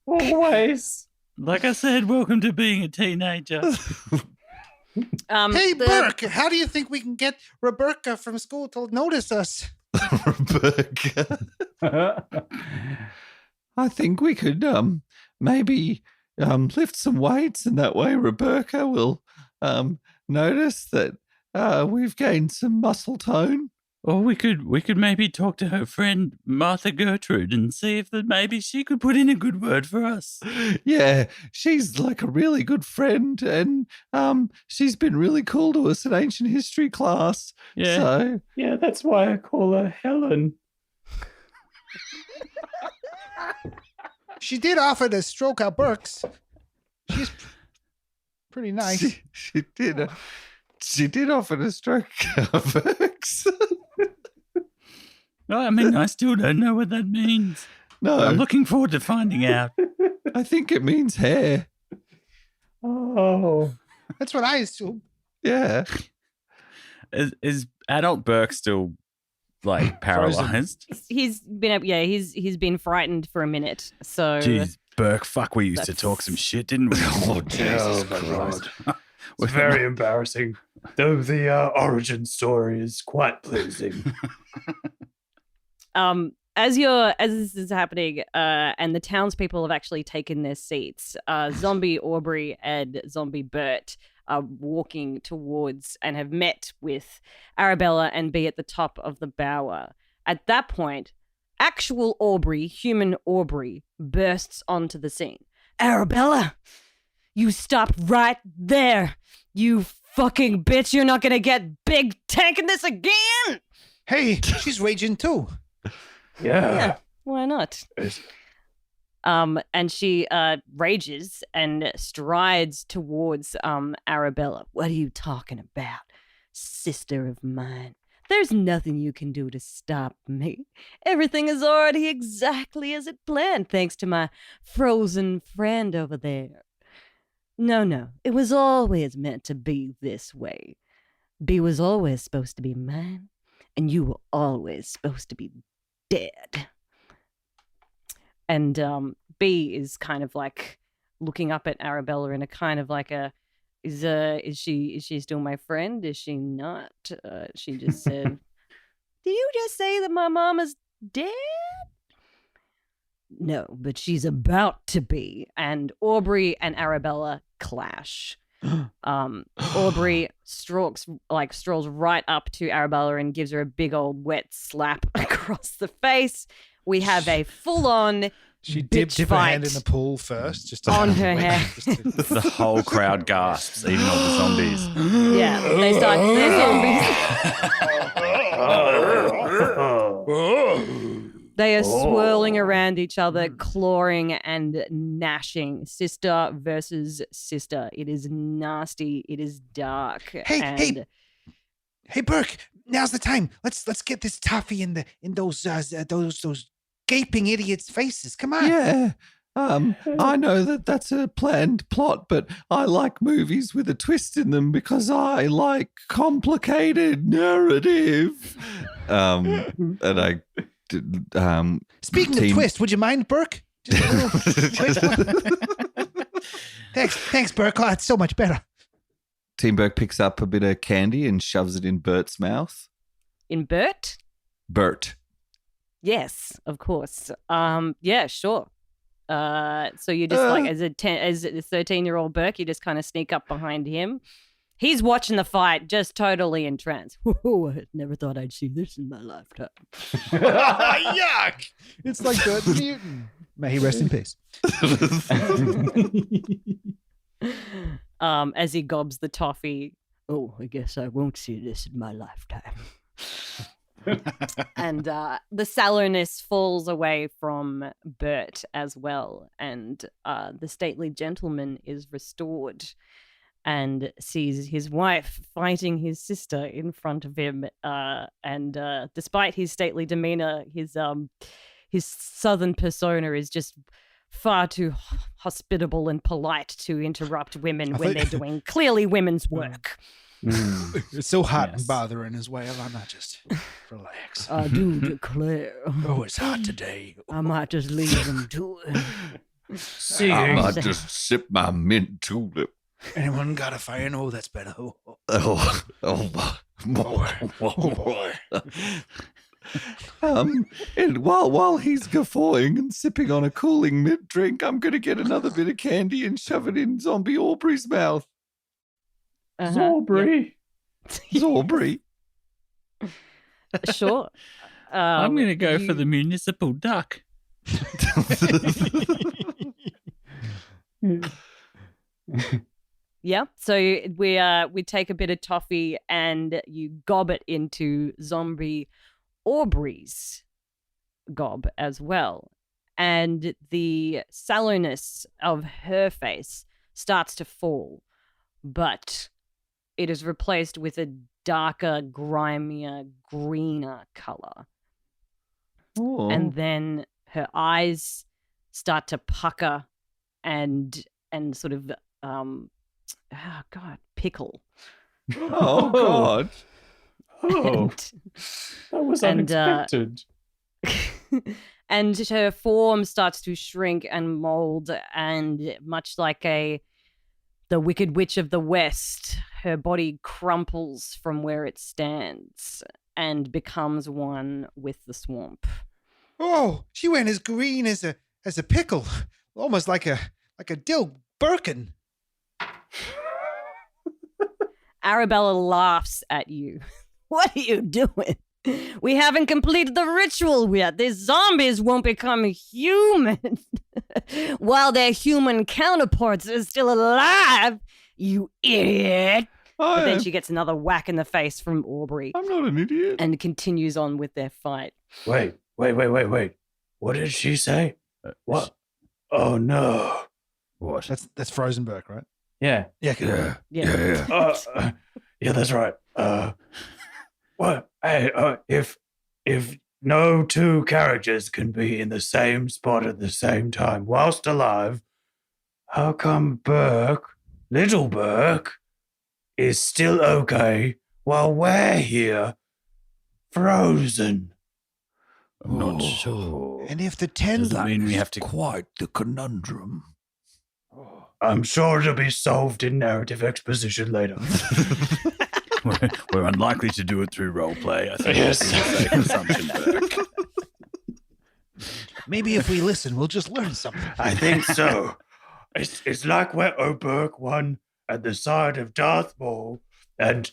Always. Like I said, welcome to being a teenager. Hey, Burke, how do you think we can get Roberta from school to notice us? Rebecca. I think we could maybe lift some weights, and that way Rebecca will notice that we've gained some muscle tone. Or we could maybe talk to her friend Martha Gertrude and see if that maybe she could put in a good word for us. Yeah, she's like a really good friend, and she's been really cool to us in ancient history class. Yeah. So Yeah, that's why I call her Helen. She did offer to stroke our Burks. She's pretty nice. she did offer to stroke our Burks. I mean, I still don't know what that means. No, I'm looking forward to finding out. I think it means hair. Oh. That's what I assume. Yeah. Is adult Burke still like paralyzed? He's been frightened for a minute. So Jeez, Burke, fuck, we used to talk some shit, didn't we? Oh, Jesus my Christ. It's very embarrassing. Though the origin story is quite pleasing. As this is happening, and the townspeople have actually taken their seats, Zombie Aubrey and Zombie Bert are walking towards and have met with Arabella and B at the top of the bower. At that point, actual Aubrey, human Aubrey, bursts onto the scene. Arabella, you stop right there. You fucking bitch. You're not going to get big tanking this again. Hey, she's raging too. Yeah. Why not? And she rages and strides towards Arabella. What are you talking about, sister of mine? There's nothing you can do to stop me. Everything is already exactly as it planned, thanks to my frozen friend over there. No, it was always meant to be this way. B was always supposed to be mine, and you were always supposed to be dead. And B is kind of like looking up at Arabella in a kind of like a, is she still my friend? Is she not? She just said, did you just say that my mom is dead? No, but she's about to be. And Aubrey and Arabella clash. Aubrey strolls right up to Arabella and gives her a big old wet slap across the face. We have a full-on She bitch dipped her hand fight in the pool first, just to on have a her wet- head. just to- The whole crowd gasps, even all the zombies. Yeah, they're zombies. They are swirling around each other, clawing and gnashing. Sister versus sister. It is nasty. It is dark. Hey, Burke! Now's the time. Let's get this taffy in those gaping idiots' faces. Come on. Yeah. I know that that's a planned plot, but I like movies with a twist in them because I like complicated narrative. And I did, Speaking of twist, would you mind, Burke? Just a little twist one. Thanks, Burke. Oh, it's so much better. Team Burke picks up a bit of candy and shoves it in Bert's mouth. In Bert? Bert. Yes, of course. Yeah, sure. So you just like as a 13-year-old Burke, you just kind of sneak up behind him. He's watching the fight, just totally entranced. Whoa, I never thought I'd see this in my lifetime. Yuck! It's like Bert the Mutant. May he rest in peace. As he gobs the toffee. Oh, I guess I won't see this in my lifetime. And the sallowness falls away from Bert as well, and the stately gentleman is restored and sees his wife fighting his sister in front of him. And despite his stately demeanor, his southern persona is just far too hospitable and polite to interrupt women when they're doing clearly women's work. It's so hot and bothering as well. I might just relax. I do declare. Oh, it's hot today. I might just leave them to it. I might just sip my mint julep. Anyone got a fire? Oh, that's better. Oh boy. And while he's guffawing and sipping on a cooling mint drink, I'm going to get another bit of candy and shove it in Zombie Aubrey's mouth. Aubrey. Aubrey. Sure. I'm going to go for the municipal duck. Yeah. So we take a bit of toffee and you gob it into Zombie Aubrey's gob as well. And the sallowness of her face starts to fall, but it is replaced with a darker, grimier, greener color. Oh. And then her eyes start to pucker and sort of pickle. Oh, God. Oh, that was unexpected. And her form starts to shrink and mold, and much like the Wicked Witch of the West, her body crumples from where it stands and becomes one with the swamp. Oh, she went as green as a pickle, almost like a dill Birkin. Arabella laughs at you. What are you doing? We haven't completed the ritual yet. These zombies won't become human while their human counterparts are still alive, you idiot. But then she gets another whack in the face from Aubrey. I'm not an idiot. And continues on with their fight. Wait. What did she say? What? Oh, no. What? That's Frozenberg, right? Yeah. Yeah. Yeah, that's right. What? Hey, if no two characters can be in the same spot at the same time whilst alive, how come little Burke, is still okay while we're here, frozen? I'm not sure. And if the 10 Does it mean we have to? Quite the conundrum. I'm sure it'll be solved in narrative exposition later. We're unlikely to do it through roleplay. I think Yes. that's a safe assumption, Burke. Maybe if we listen, we'll just learn something. I think so. It's like where O'Burke won at the side of Darth Maul and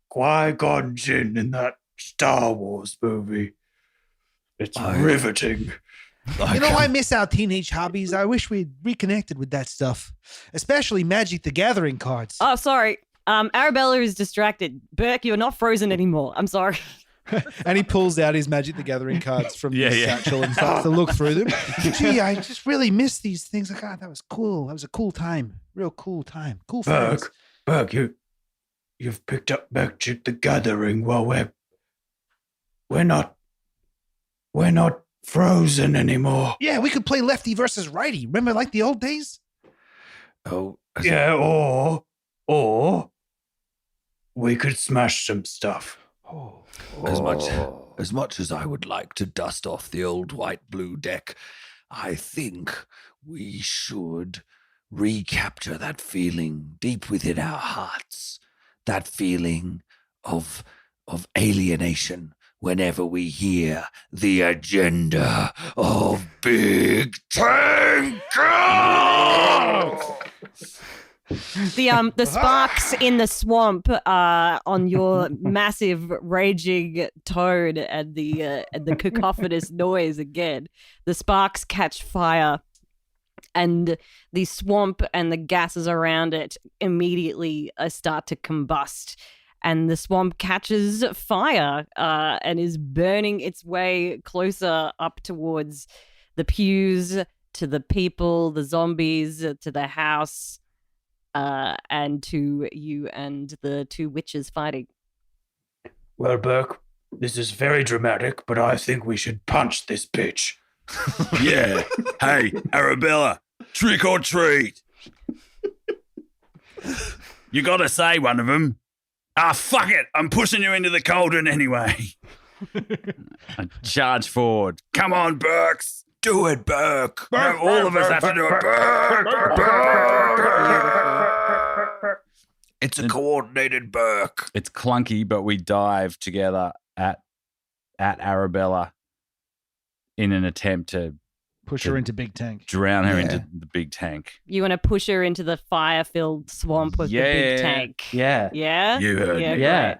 Qui-Gon Jinn in that Star Wars movie. It's riveting. I miss our teenage hobbies. I wish we'd reconnected with that stuff, especially Magic the Gathering cards. Oh, sorry. Arabella is distracted. Burke, you're not frozen anymore. I'm sorry. And he pulls out his Magic the Gathering cards from his satchel and starts to look through them. Gee, I just really miss these things. God, that was cool. That was a cool time. Real cool time. Cool friends. Burke, you've picked up Magic the Gathering while we're not frozen anymore. Yeah, we could play lefty versus righty. Remember like the old days? Oh, Yeah, or we could smash some stuff. As much as I would like to dust off the old white-blue deck, I think we should recapture that feeling deep within our hearts, that feeling of alienation whenever we hear the agenda of Big Tank. The sparks in the swamp on your massive raging toad and the cacophonous noise again. The sparks catch fire, and the swamp and the gases around it immediately start to combust. And the swamp catches fire and is burning its way closer up towards the pews, to the people, the zombies, to the house. And to you and the two witches fighting. Well, Burke, this is very dramatic, but I think we should punch this bitch. Yeah. Hey, Arabella, trick or treat. You gotta say one of them. Fuck it. I'm pushing you into the cauldron anyway. I charge forward. Come on, Burks. Do it, Burke. No, all of us have to do it. Burke. It's a coordinated Burke. It's clunky, but we dive together at Arabella in an attempt to Push her into Big Tank. drown her into the big tank. You want to push her into the fire-filled swamp with the big tank. Yeah. Yeah? You heard me. Yeah. Great.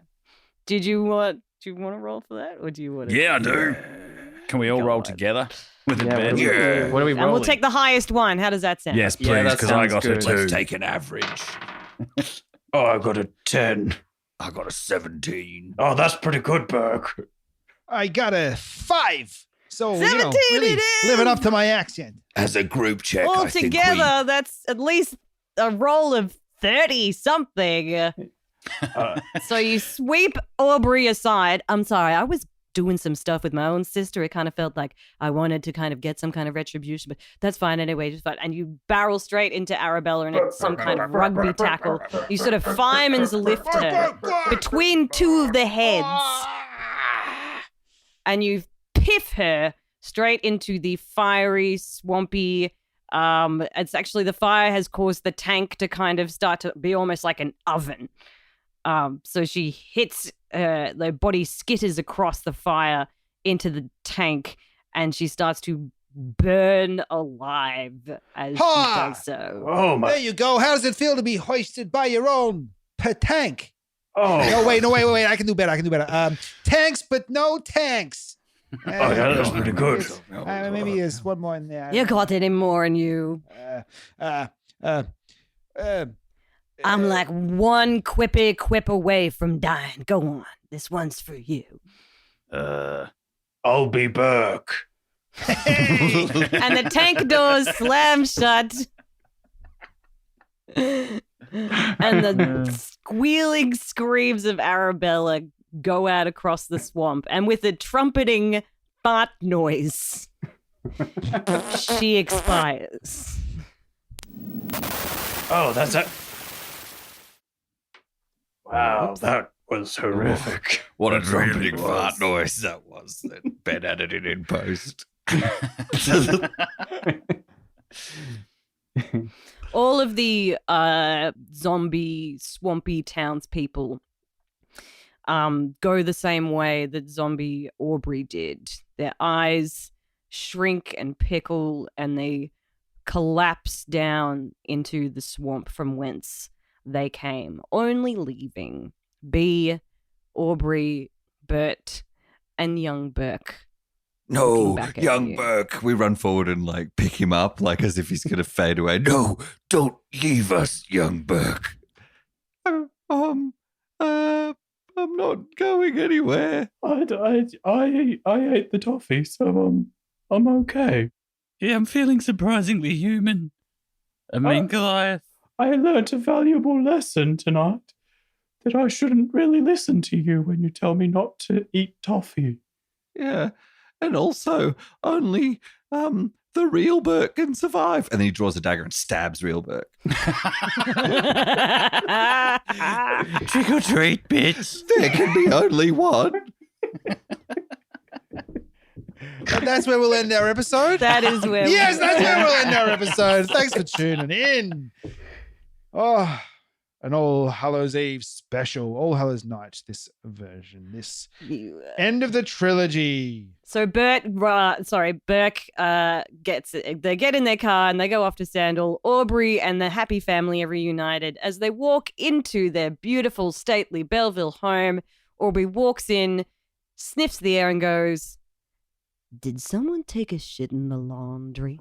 Do you want to roll for that? Or do you want to? Yeah, I do. Can we all Go roll on. together with Yeah, advantage? What are we And rolling? we'll take the highest one. How does that sound? Yes, Yeah, please, that because I sounds got good. a 2. Let's take an average. Oh, I got a 10. I got a 17. Oh, that's pretty good, Burke. I got a 5. So, 17 really it is! living up to my accent. As a group check, All I think together, that's at least a roll of 30-something. So you sweep Aubrey aside. I'm sorry, I was doing some stuff with my own sister. It kind of felt like I wanted to kind of get some kind of retribution, but that's fine anyway, just fine. And you barrel straight into Arabella and it's some kind of rugby tackle. You sort of fireman's lift her between two of the heads and you piff her straight into the fiery, swampy. It's actually the fire has caused the tank to kind of start to be almost like an oven. So she hits, the body skitters across the fire into the tank, and she starts to burn alive as she does so. Oh my! There you go. How does it feel to be hoisted by your own tank? Oh No, wait. I can do better. Tanks, but no tanks. Oh yeah, that's pretty good. Maybe there's one more in there. You got any more in you? I'm like one quippy quip away from dying. Go on. This one's for you. I'll be Burke. And the tank doors slam shut. And the squealing screams of Arabella go out across the swamp. And with a trumpeting fart noise, she expires. Oh, that's it. Wow, that was horrific. What a That really trumpeting was. fart noise that was. That Ben edited in post. All of the zombie swampy townspeople go the same way that zombie Aubrey did. Their eyes shrink and pickle and they collapse down into the swamp from whence they came, only leaving B, Aubrey, Bert, and young Burke. No, Looking back at young you. Burke. We run forward and like pick him up, like as if he's going to fade away. No, don't leave us, young Burke. I'm not going anywhere. I ate the toffee, so I'm okay. Yeah, I'm feeling surprisingly human. I mean, Goliath. I learnt a valuable lesson tonight that I shouldn't really listen to you when you tell me not to eat toffee. Yeah, and also only the real Burke can survive. And then he draws a dagger and stabs real Burke. Trick or treat, bitch. There can be only one. And that's where we'll end our episode. That is where Yes, that's where we'll end our episode. Thanks for tuning in. Oh, an All Hallows Eve special, All Hallows Night, this version, this end of the trilogy. So Burke they get in their car and they go off to Sandal. Aubrey and the happy family are reunited. As they walk into their beautiful, stately Belleville home, Aubrey walks in, sniffs the air and goes, "Did someone take a shit in the laundry?"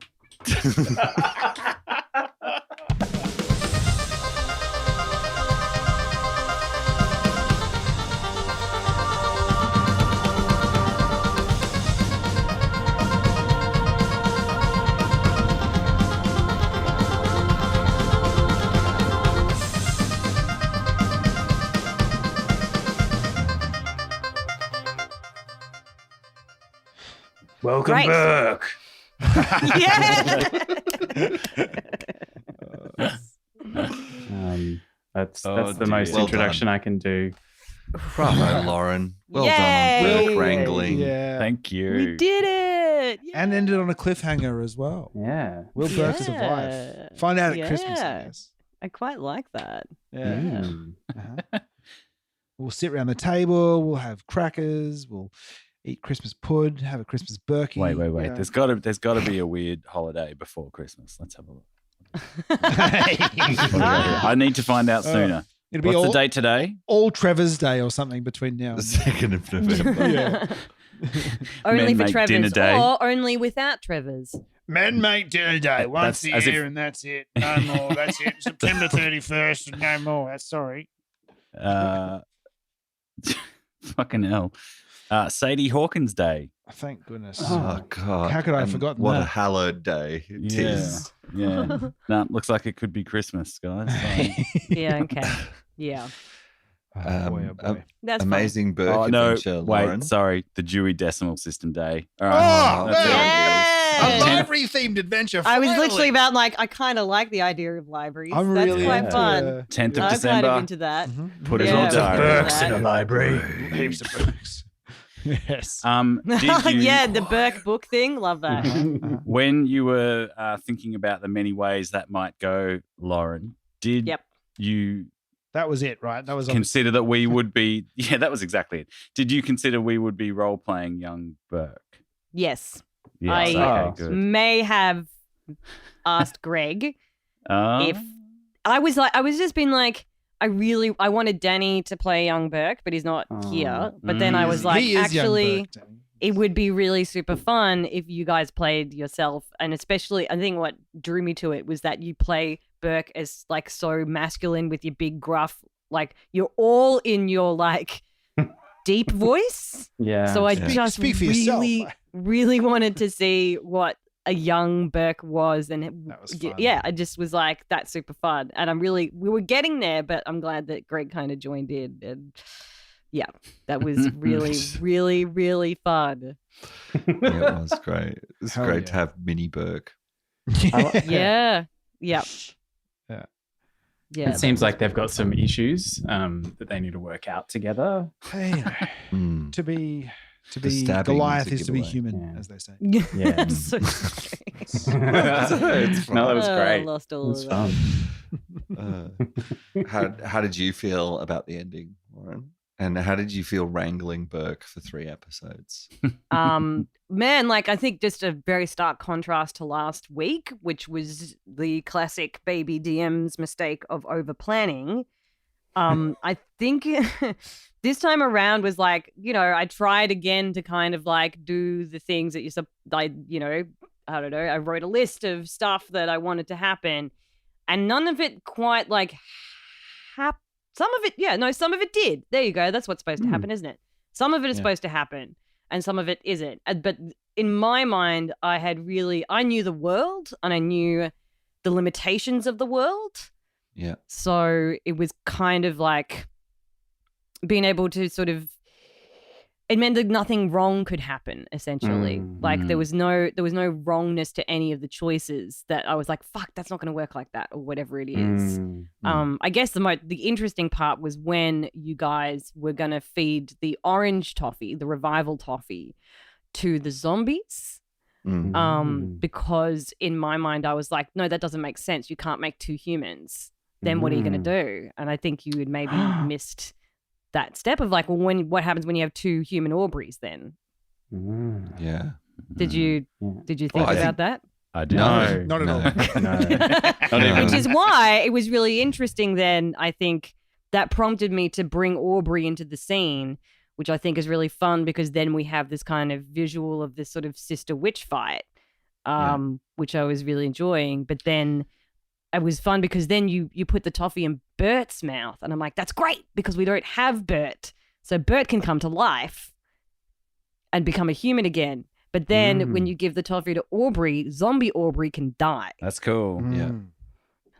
Welcome, Right. Burke. Yeah. That's Oh, the most dear. introduction I can do. Bravo, Lauren. Well Yay. done on Burke wrangling. Yeah. Thank you. We did it. And ended on a cliffhanger as well. Yeah. Will Burke Yeah. survive? Find out at Christmas, I Yeah. guess. I quite like that. Yeah. Mm. Uh-huh. We'll sit around the table. We'll have crackers. We'll eat Christmas pud. Have a Christmas Berkey. Wait. you know. There's got to be a weird holiday before Christmas. Let's have a look. What do we got here? I need to find out sooner. It'll be What's all, the date today? all Trevor's Day or something between now The and then. 2nd of November. Yeah. Only Men for make dinner Trevor's, day. or only without Trevor's. Men make dinner day once That's a as year if- and that's it. No more. That's it. September 31st and no more. That's sorry. Fucking hell. Sadie Hawkins Day. Thank goodness. Oh, God. How could I have And forgotten what a that? hallowed day it is. Yeah. No, looks like it could be Christmas, guys. So- Yeah, okay. Yeah. Boy, oh boy. That's amazing Burke Oh, no, adventure, wait, Lauren. sorry. The Dewey Decimal System Day. All Oh, right. man. That's what it is. A Yes. library-themed adventure. I was finally. literally about like, I kind of like the idea of libraries. I'm That's really quite into, fun. 10th of I'm December. kind of into that. Put it Yeah. on Lots of diary. Burks in a library. Heaps of books. Yes. Did you, Yeah, the Burke book thing. Love that. when you were thinking about the many ways that might go, Lauren, did Yep. you That was it, right? That was on consider that we would be? Yeah, that was exactly it. Did you consider we would be role playing young Burke? Yes. Yes. I- Okay. Good. May have asked Greg if I was just being like, I wanted Danny to play young Burke, but he's not here. But then I was like, He is young actually, Burke, Danny. it would be really super fun if you guys played yourself. And especially, I think what drew me to it was that you play Burke as like so masculine with your big gruff, like you're all in your like deep voice. Yeah. So I Yeah. just Speak for yourself. really wanted to see what a young Burke was. And That was fun. yeah, I just was like, that's super fun. And we were getting there, but I'm glad that Greg kind of joined in. And yeah, that was really, really, really fun. Yeah, it was great. It was Hell great yeah. to have Mini Burke. Yeah. Yeah. Yeah. Yeah. It seems like they've got some issues that they need to work out together. Hey, Mm. to be The stabbing Goliath is a is to be giveaway. human, Yeah. as they say. Yeah. So It's No, that was Oh, great. lost It all was of that. fun. how did you feel about the ending, Lauren? And how did you feel wrangling Burke for 3 episodes? Man, like I think just a very stark contrast to last week, which was the classic baby DM's mistake of over planning. I think this time around was like, I tried again to kind of like do the things that I don't know, I wrote a list of stuff that I wanted to happen, and none of it quite like happened. Some of it did. There you go. That's what's supposed to happen, isn't it? Some of it is supposed to happen, and some of it isn't. But in my mind, I knew the world, and I knew the limitations of the world. Yeah. So it was kind of like being able to sort of, it meant that nothing wrong could happen, essentially. Like there was no wrongness to any of the choices that I was like, fuck, that's not going to work like that, or whatever it is. I guess the interesting part was when you guys were going to feed the orange toffee, the revival toffee, to the zombies. Because in my mind, I was like, no, that doesn't make sense. You can't make 2 humans. Then what are you going to do? And I think you had maybe missed that step of like, well, what happens when you have 2 human Aubreys then? Yeah. Did you think Well, I about think- that? I do. No, Not at all. No. Not even. Which is why it was really interesting then, I think, that prompted me to bring Aubrey into the scene, which I think is really fun because then we have this kind of visual of this sort of sister witch fight, which I was really enjoying. But then it was fun because then you put the toffee in Bert's mouth, and I'm like, that's great because we don't have Bert. So Bert can come to life and become a human again. But then when you give the toffee to Aubrey, zombie Aubrey can die. That's cool. Yeah.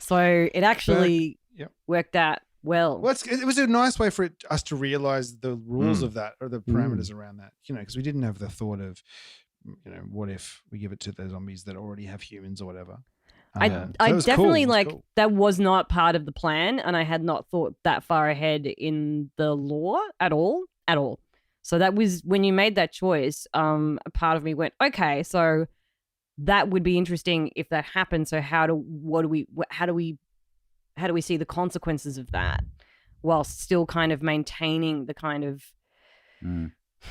So it actually Yep. worked out well. Well, it was a nice way for us to realize the rules of that, or the parameters around that, because we didn't have the thought of, what if we give it to the zombies that already have humans or whatever. I So it was cool. definitely It was like cool. that was not part of the plan, and I had not thought that far ahead in the lore at all. So that was when you made that choice. A part of me went, okay, so that would be interesting if that happened. So how do we see the consequences of that while still kind of maintaining the kind of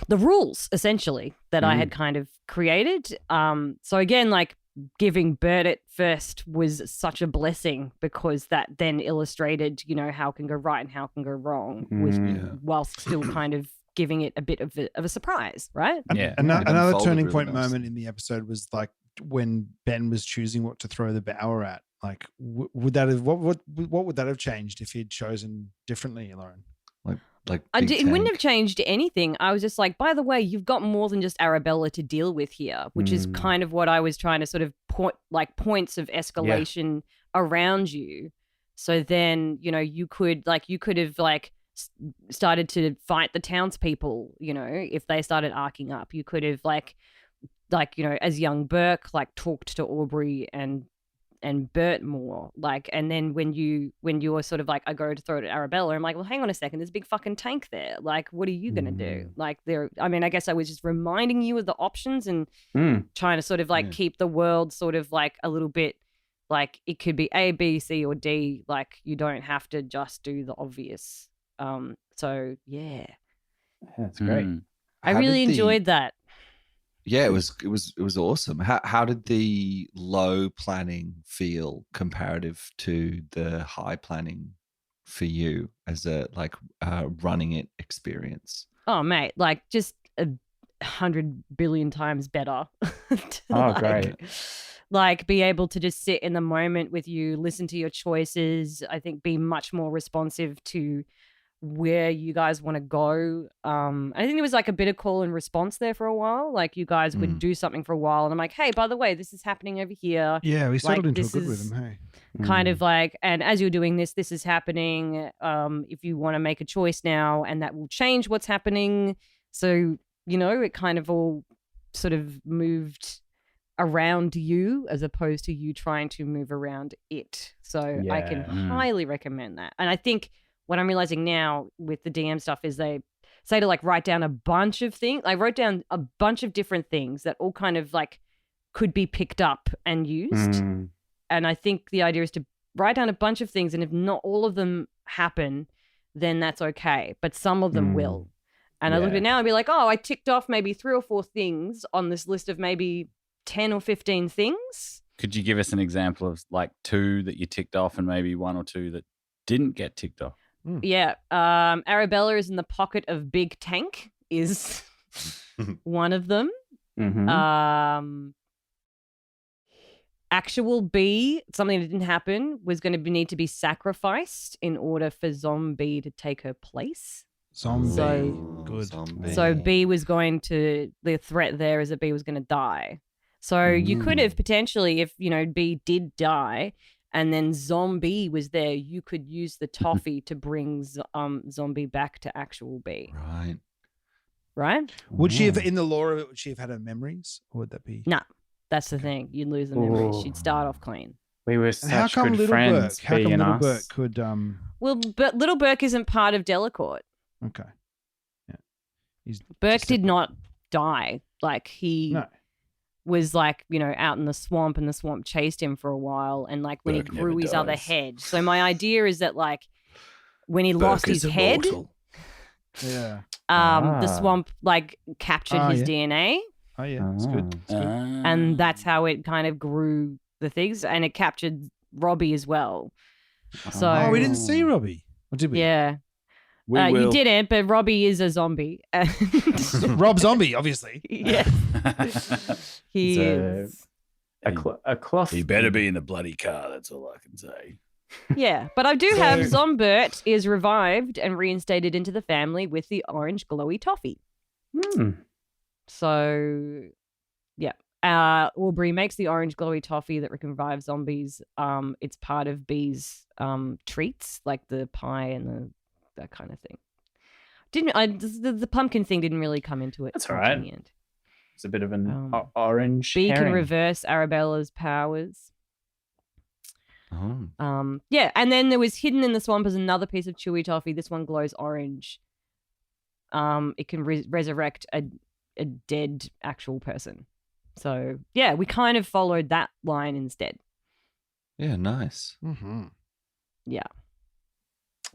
the rules essentially that I had kind of created. So again, like giving Bert it first was such a blessing because that then illustrated, how can go right and how can go wrong whilst still kind of giving it a bit of a surprise, right? Yeah. Another unfolded turning really point nicely. moment in the episode was like when Ben was choosing what to throw the bower at. Like, would that have what would that have changed if he'd chosen differently, Lauren? Like It wouldn't have changed anything. I was just like, by the way, you've got more than just Arabella to deal with here, which is kind of what I was trying to sort of points of escalation around you. So then, you could have started to fight the townspeople, you know, if they started arcing up. You could have like you know, as young Burke, like talked to Aubrey and Bert more, like, and then when you were sort of like, I go to throw it at Arabella, I'm like, well, hang on a second, there's a big fucking tank there. Like, what are you gonna do? Like, I mean, I guess I was just reminding you of the options and trying to sort of like keep the world sort of like a little bit like it could be A, B, C, or D. Like, you don't have to just do the obvious. So yeah, That's great. I really enjoyed that. Yeah, it was awesome. How did the low planning feel comparative to the high planning for you as a like running it experience? Oh mate, like just 100 billion times better. Great. Like be able to just sit in the moment with you, listen to your choices. I think be much more responsive to where you guys want to go. I think there was like a bit of call and response there for a while. Like you guys would do something for a while and I'm like, hey, by the way, this is happening over here. Yeah, we settled like, into a this good is rhythm, hey. kind of like, and as you're doing this is happening. If you want to make a choice now and that will change what's happening. So, you know, it kind of all sort of moved around you as opposed to you trying to move around it. So I can highly recommend that. And I think what I'm realizing now with the DM stuff is they say to like write down a bunch of things. I wrote down a bunch of different things that all kind of like could be picked up and used. And I think the idea is to write down a bunch of things, and if not all of them happen, then that's okay. But some of them will. And I look at it now and be like, oh, I ticked off maybe 3 or 4 things on this list of maybe 10 or 15 things. Could you give us an example of like 2 that you ticked off and maybe 1 or 2 that didn't get ticked off? Yeah. Arabella is in the pocket of Big Tank is one of them. Actual B, something that didn't happen, was going to need to be sacrificed in order for Zombie to take her place. Zombie. Good. Zombie. So B was going to, the threat there is that B was going to die. So you could have potentially, if, you know, B did die and then Zombie was there, you could use the toffee to bring Zombie back to actual B. Right. Right? Would she have, in the lore of it, would she have had her memories? Or would that be? No, that's the thing. You'd lose the memories. She'd start off clean. We were And how such come good Little friends, Burke? How B come and Little us. Burke could Well, but Little Burke isn't part of Delacourt. Okay. Yeah. He's Burke just did separate. not die. Like he No. was like, you know, out in the swamp and the swamp chased him for a while. And like when Burke he grew never his other dies. head. So my idea is that like when he lost his head, Yeah. the swamp like captured his yeah. DNA. Oh yeah. It's good. It's good. And that's how it kind of grew the things. And it captured Robbie as well. So Oh, we didn't see Robbie. Or did we? yeah. We You will. didn't, but Robbie is a zombie. Rob Zombie, obviously. Yes. He So- is. A cloth. He better be in the bloody car. That's all I can say. Yeah, but I do have Zombert is revived and reinstated into the family with the orange glowy toffee. So, yeah. Aubrey makes the orange glowy toffee that can revive zombies. It's part of B's treats, like the pie and that kind of thing. The pumpkin thing didn't really come into it. That's all much in right. the end. It's a bit of an Um, orange B can herring. reverse Arabella's powers. Oh. Yeah, and then there was hidden in the swamp as another piece of chewy toffee. This one glows orange. It can resurrect a dead actual person. So yeah, we kind of followed that line instead. Yeah, nice. Mm-hmm. Yeah.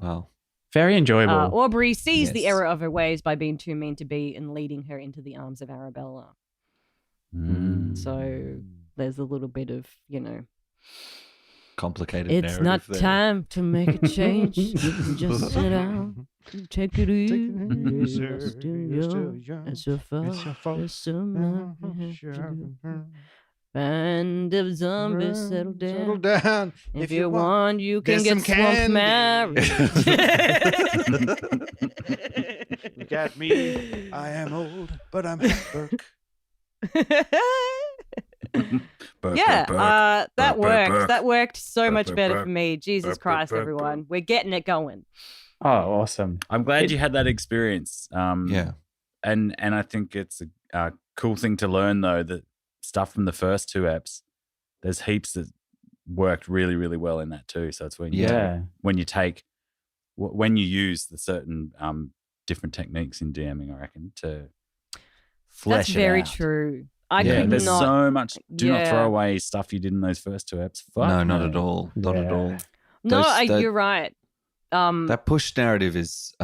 Well, Very enjoyable. Aubrey sees the Yes. error of her ways by being too mean to be and leading her into the arms of Arabella. So there's a little bit of, you know, complicated it's narrative not there. time to make a change. Just sit down, take it easy. You're still young. It's your fault. There's so much you have to do. Band of zombies, settle Settle down. down. If you want, you can get get some swamp married. Look at me. I am old, but I'm Burke. Burke, Yeah, Burke, that Burke, worked. Burke. That worked so Burke, much Burke, better Burke. for me. Jesus Burke, Christ, Burke, everyone. We're getting it going. Oh, awesome. I'm glad you had that experience. Yeah. And I think it's a cool thing to learn, though, that stuff from the first 2 eps, there's heaps that worked really, really well in that too. So it's when you when you use the certain different techniques in DMing, I reckon, to flesh That's it very out. true. There's not. so much. Do not Yeah. throw away stuff you did in those first 2 eps. Fuck No, not no. at all. Not at Yeah. all. No, Those- you're right. That push narrative is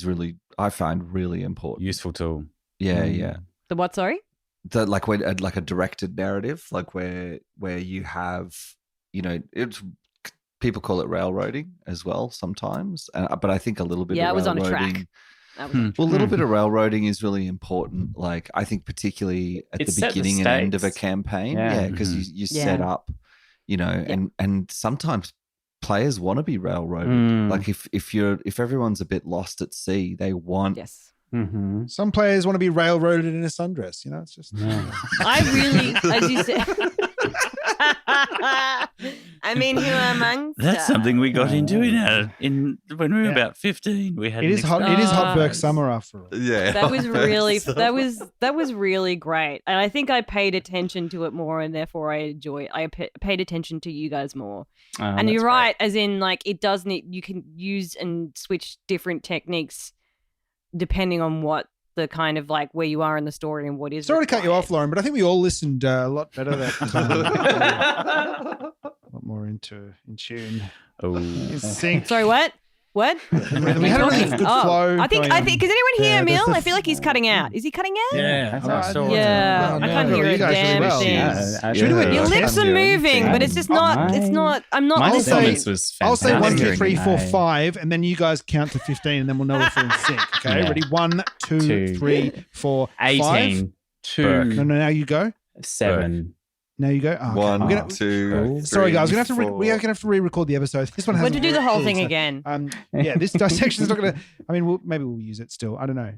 really, I find, really important. Useful tool. Yeah, yeah. The what? Sorry. Like when like a directed narrative, like where you have, it's people call it railroading as well sometimes, but I think a little bit. Yeah, of I was on a track. railroading- That was Well, a little bit of railroading is really important. Like I think particularly at It the set the beginning and end of a stakes. campaign, Yeah. because you Yeah. set up, and sometimes players want to be railroaded. Mm. Like if everyone's a bit lost at sea, they want. yes. Mm-hmm. Some players want to be railroaded in a sundress. It's just. I really, as you said. I mean, who amongst That's us? something we got into in when we were about 15. We had It an is hot. It is hot Burke Yes. summer after all. Yeah, That was really that was really great, and I think I paid attention to it more, and therefore I paid attention to you guys more. And you're right, as in like it does need, you can use and switch different techniques depending on what the kind of like where you are in the story and what is. Sorry to cut you required. off, Lauren, but I think we all listened a lot better that time. A lot more in tune. Oh. In sync. Sorry, what? What? We had a really good flow. I think. going on. Can anyone hear Yeah, Emil? there's I feel like he's cutting out. Is he cutting out? Yeah. That's I right. saw it. Yeah, Oh, I no, can't no, hear you a guys really damn well. thing. Yeah, Should we do it? Your Yes. lips are moving, but it's just not. It's not. I'm not My listening. performance was I'll say fantastic. 1, 2, 3, 4, Hey. 5, and then you guys count to 15, and then we'll know if we're in sync. Okay, Yeah. ready? 1, 2, Two. 3, 4, 5. 18, Burke. 2, No, now you go. 7. Now you go. Oh, okay. One, We're gonna- two, Sorry, guys. three, We're gonna have to re-record the episode. This one has. We're to do the whole thing again. Yeah, this dissection is not gonna. I mean, maybe we'll use it still. I don't know.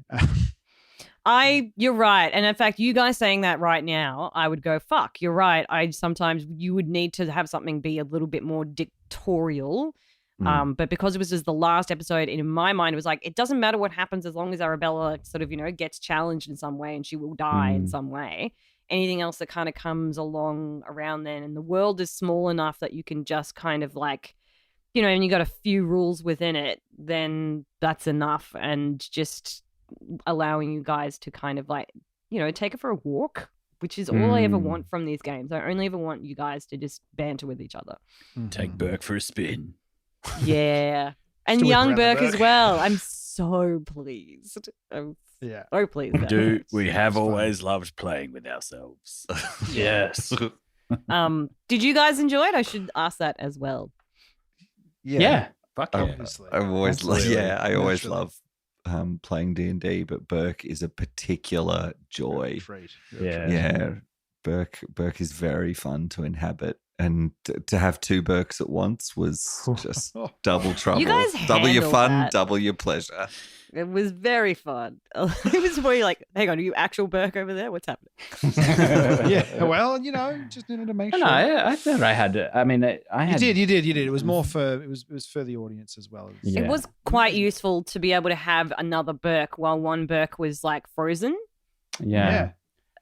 You're right. And in fact, you guys saying that right now, I would go, fuck, you're right. Sometimes you would need to have something be a little bit more dictatorial. But because it was just the last episode, in my mind, it was like, it doesn't matter what happens as long as Arabella sort of, gets challenged in some way and she will die in some way. Anything else that kind of comes along around then, and the world is small enough that you can just kind of like, and you got a few rules within it, then that's enough. And just allowing you guys to kind of like, take it for a walk, which is all I ever want from these games. I only ever want you guys to just banter with each other. Take Burke for a spin. Yeah. And Still young around the Burke as Burke. well. I'm so pleased. I'm Yeah. so pleased. that Do works. we have always loved playing with ourselves? Yes. Did you guys enjoy it? I should ask that as well. Yeah. Fuck yeah. Obviously. I've always loved. Absolutely. Yeah, I always Naturally. love playing D&D, but Burke is a particular joy. Treat. Yeah. Yeah, Burke is very fun to inhabit, and to have 2 Burkes at once was just double trouble. guys double your handled fun, that. double your pleasure. It was very fun. It was where you're like, hang on, are you actual Burke over there? What's happening? Yeah. Well, just needed to make No, sure. I thought I had. I mean, I had. You did. It was more for it was for the audience as well. Yeah. It was quite useful to be able to have another Burke while one Burke was like frozen Yeah.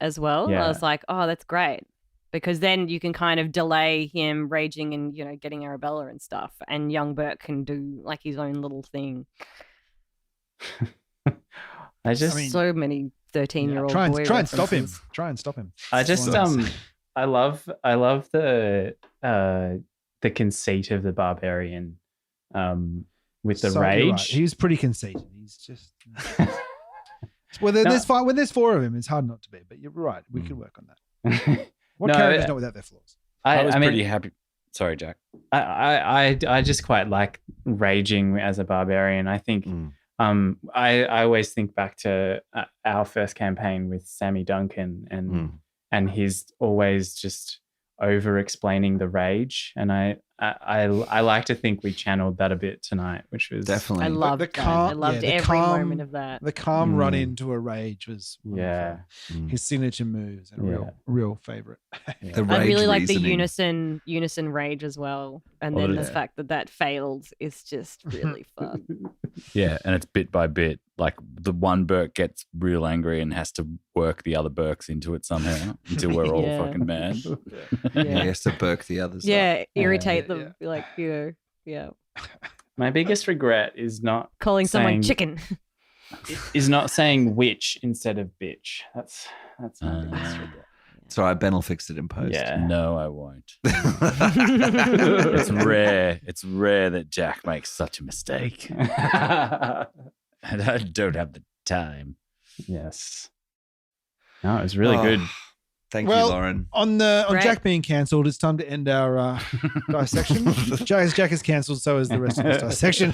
as well. I Yeah. was like, oh, that's great. Because then you can kind of delay him raging and, getting Arabella and stuff. And young Burke can do like his own little thing. I just. So many 13-year-old Try and boy stop him. references. Try and stop him. I just That's all I'm I love the conceit of the barbarian with the So you're right. rage. He was pretty conceited. He's just. Well, there's five. When there's 4 of him, it's hard not to be. But you're right. We can work on that. What No, character's not without their flaws? I was mean, pretty happy. Sorry, Jack. I just quite like raging as a barbarian. I think I always think back to our first campaign with Sammy Duncan and he's always just over explaining the rage, and I like to think we channeled that a bit tonight, which was Definitely. I loved the that. calm- I loved yeah, the every calm- moment of that. The calm run into a rage was Yeah. wonderful. His signature moves and a Yeah. real favorite. The I rage really like the reasoning. unison rage as well. And Oh, then the yeah. fact that failed is just really fun. Yeah, and it's bit by bit. Like the one Burke gets real angry and has to work the other Burks into it somehow until we're all Yeah. fucking mad. He has to Burke the others. up. Yeah, irritate Yeah. them. Like, you know, yeah. My biggest regret is not Calling someone saying- chicken. is not saying witch instead of bitch. That's my biggest Ah. regret. It's all right. Ben will fix it in post. Yeah. No, I won't. It's rare. It's rare that Jack makes such a mistake. And I don't have the time. Yes. No, it was really Oh, good. Thank Well, you, Lauren. On Great. Jack being cancelled, it's time to end our dissection. Jack is cancelled, so is the rest of this dissection.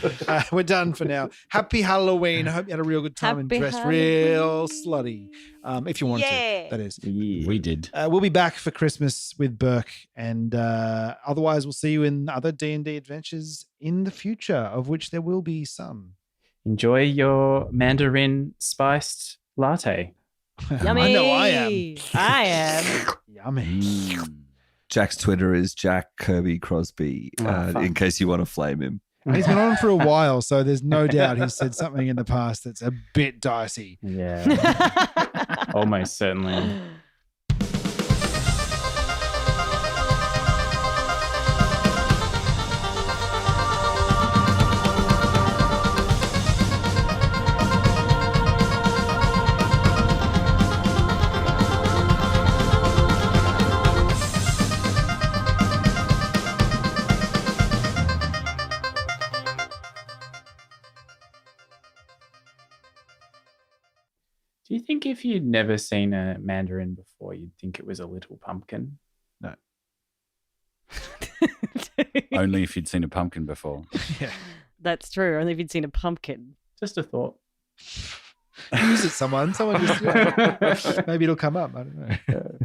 We're done for now. Happy Halloween. I hope you had a real good time and Happy dressed real Halloween. slutty. If you want Yeah. to, that is. Yeah. We did. We'll be back for Christmas with Burke, and otherwise we'll see you in other D&D adventures in the future, of which there will be some. Enjoy your Mandarin spiced latte. Yummy. I know I am. I am. Yummy. Mm. Jack's Twitter is Jack Kirby Crosby, Oh, fuck. in case you want to flame him. He's been on for a while, so there's no doubt he's said something in the past that's a bit dicey. Yeah. Almost certainly. Do you think if you'd never seen a mandarin before, you'd think it was a little pumpkin? Only if you'd seen a pumpkin before. Yeah. That's true. Only if you'd seen a pumpkin. Just a thought. Use it, someone. Someone just, maybe it'll come up. I don't know.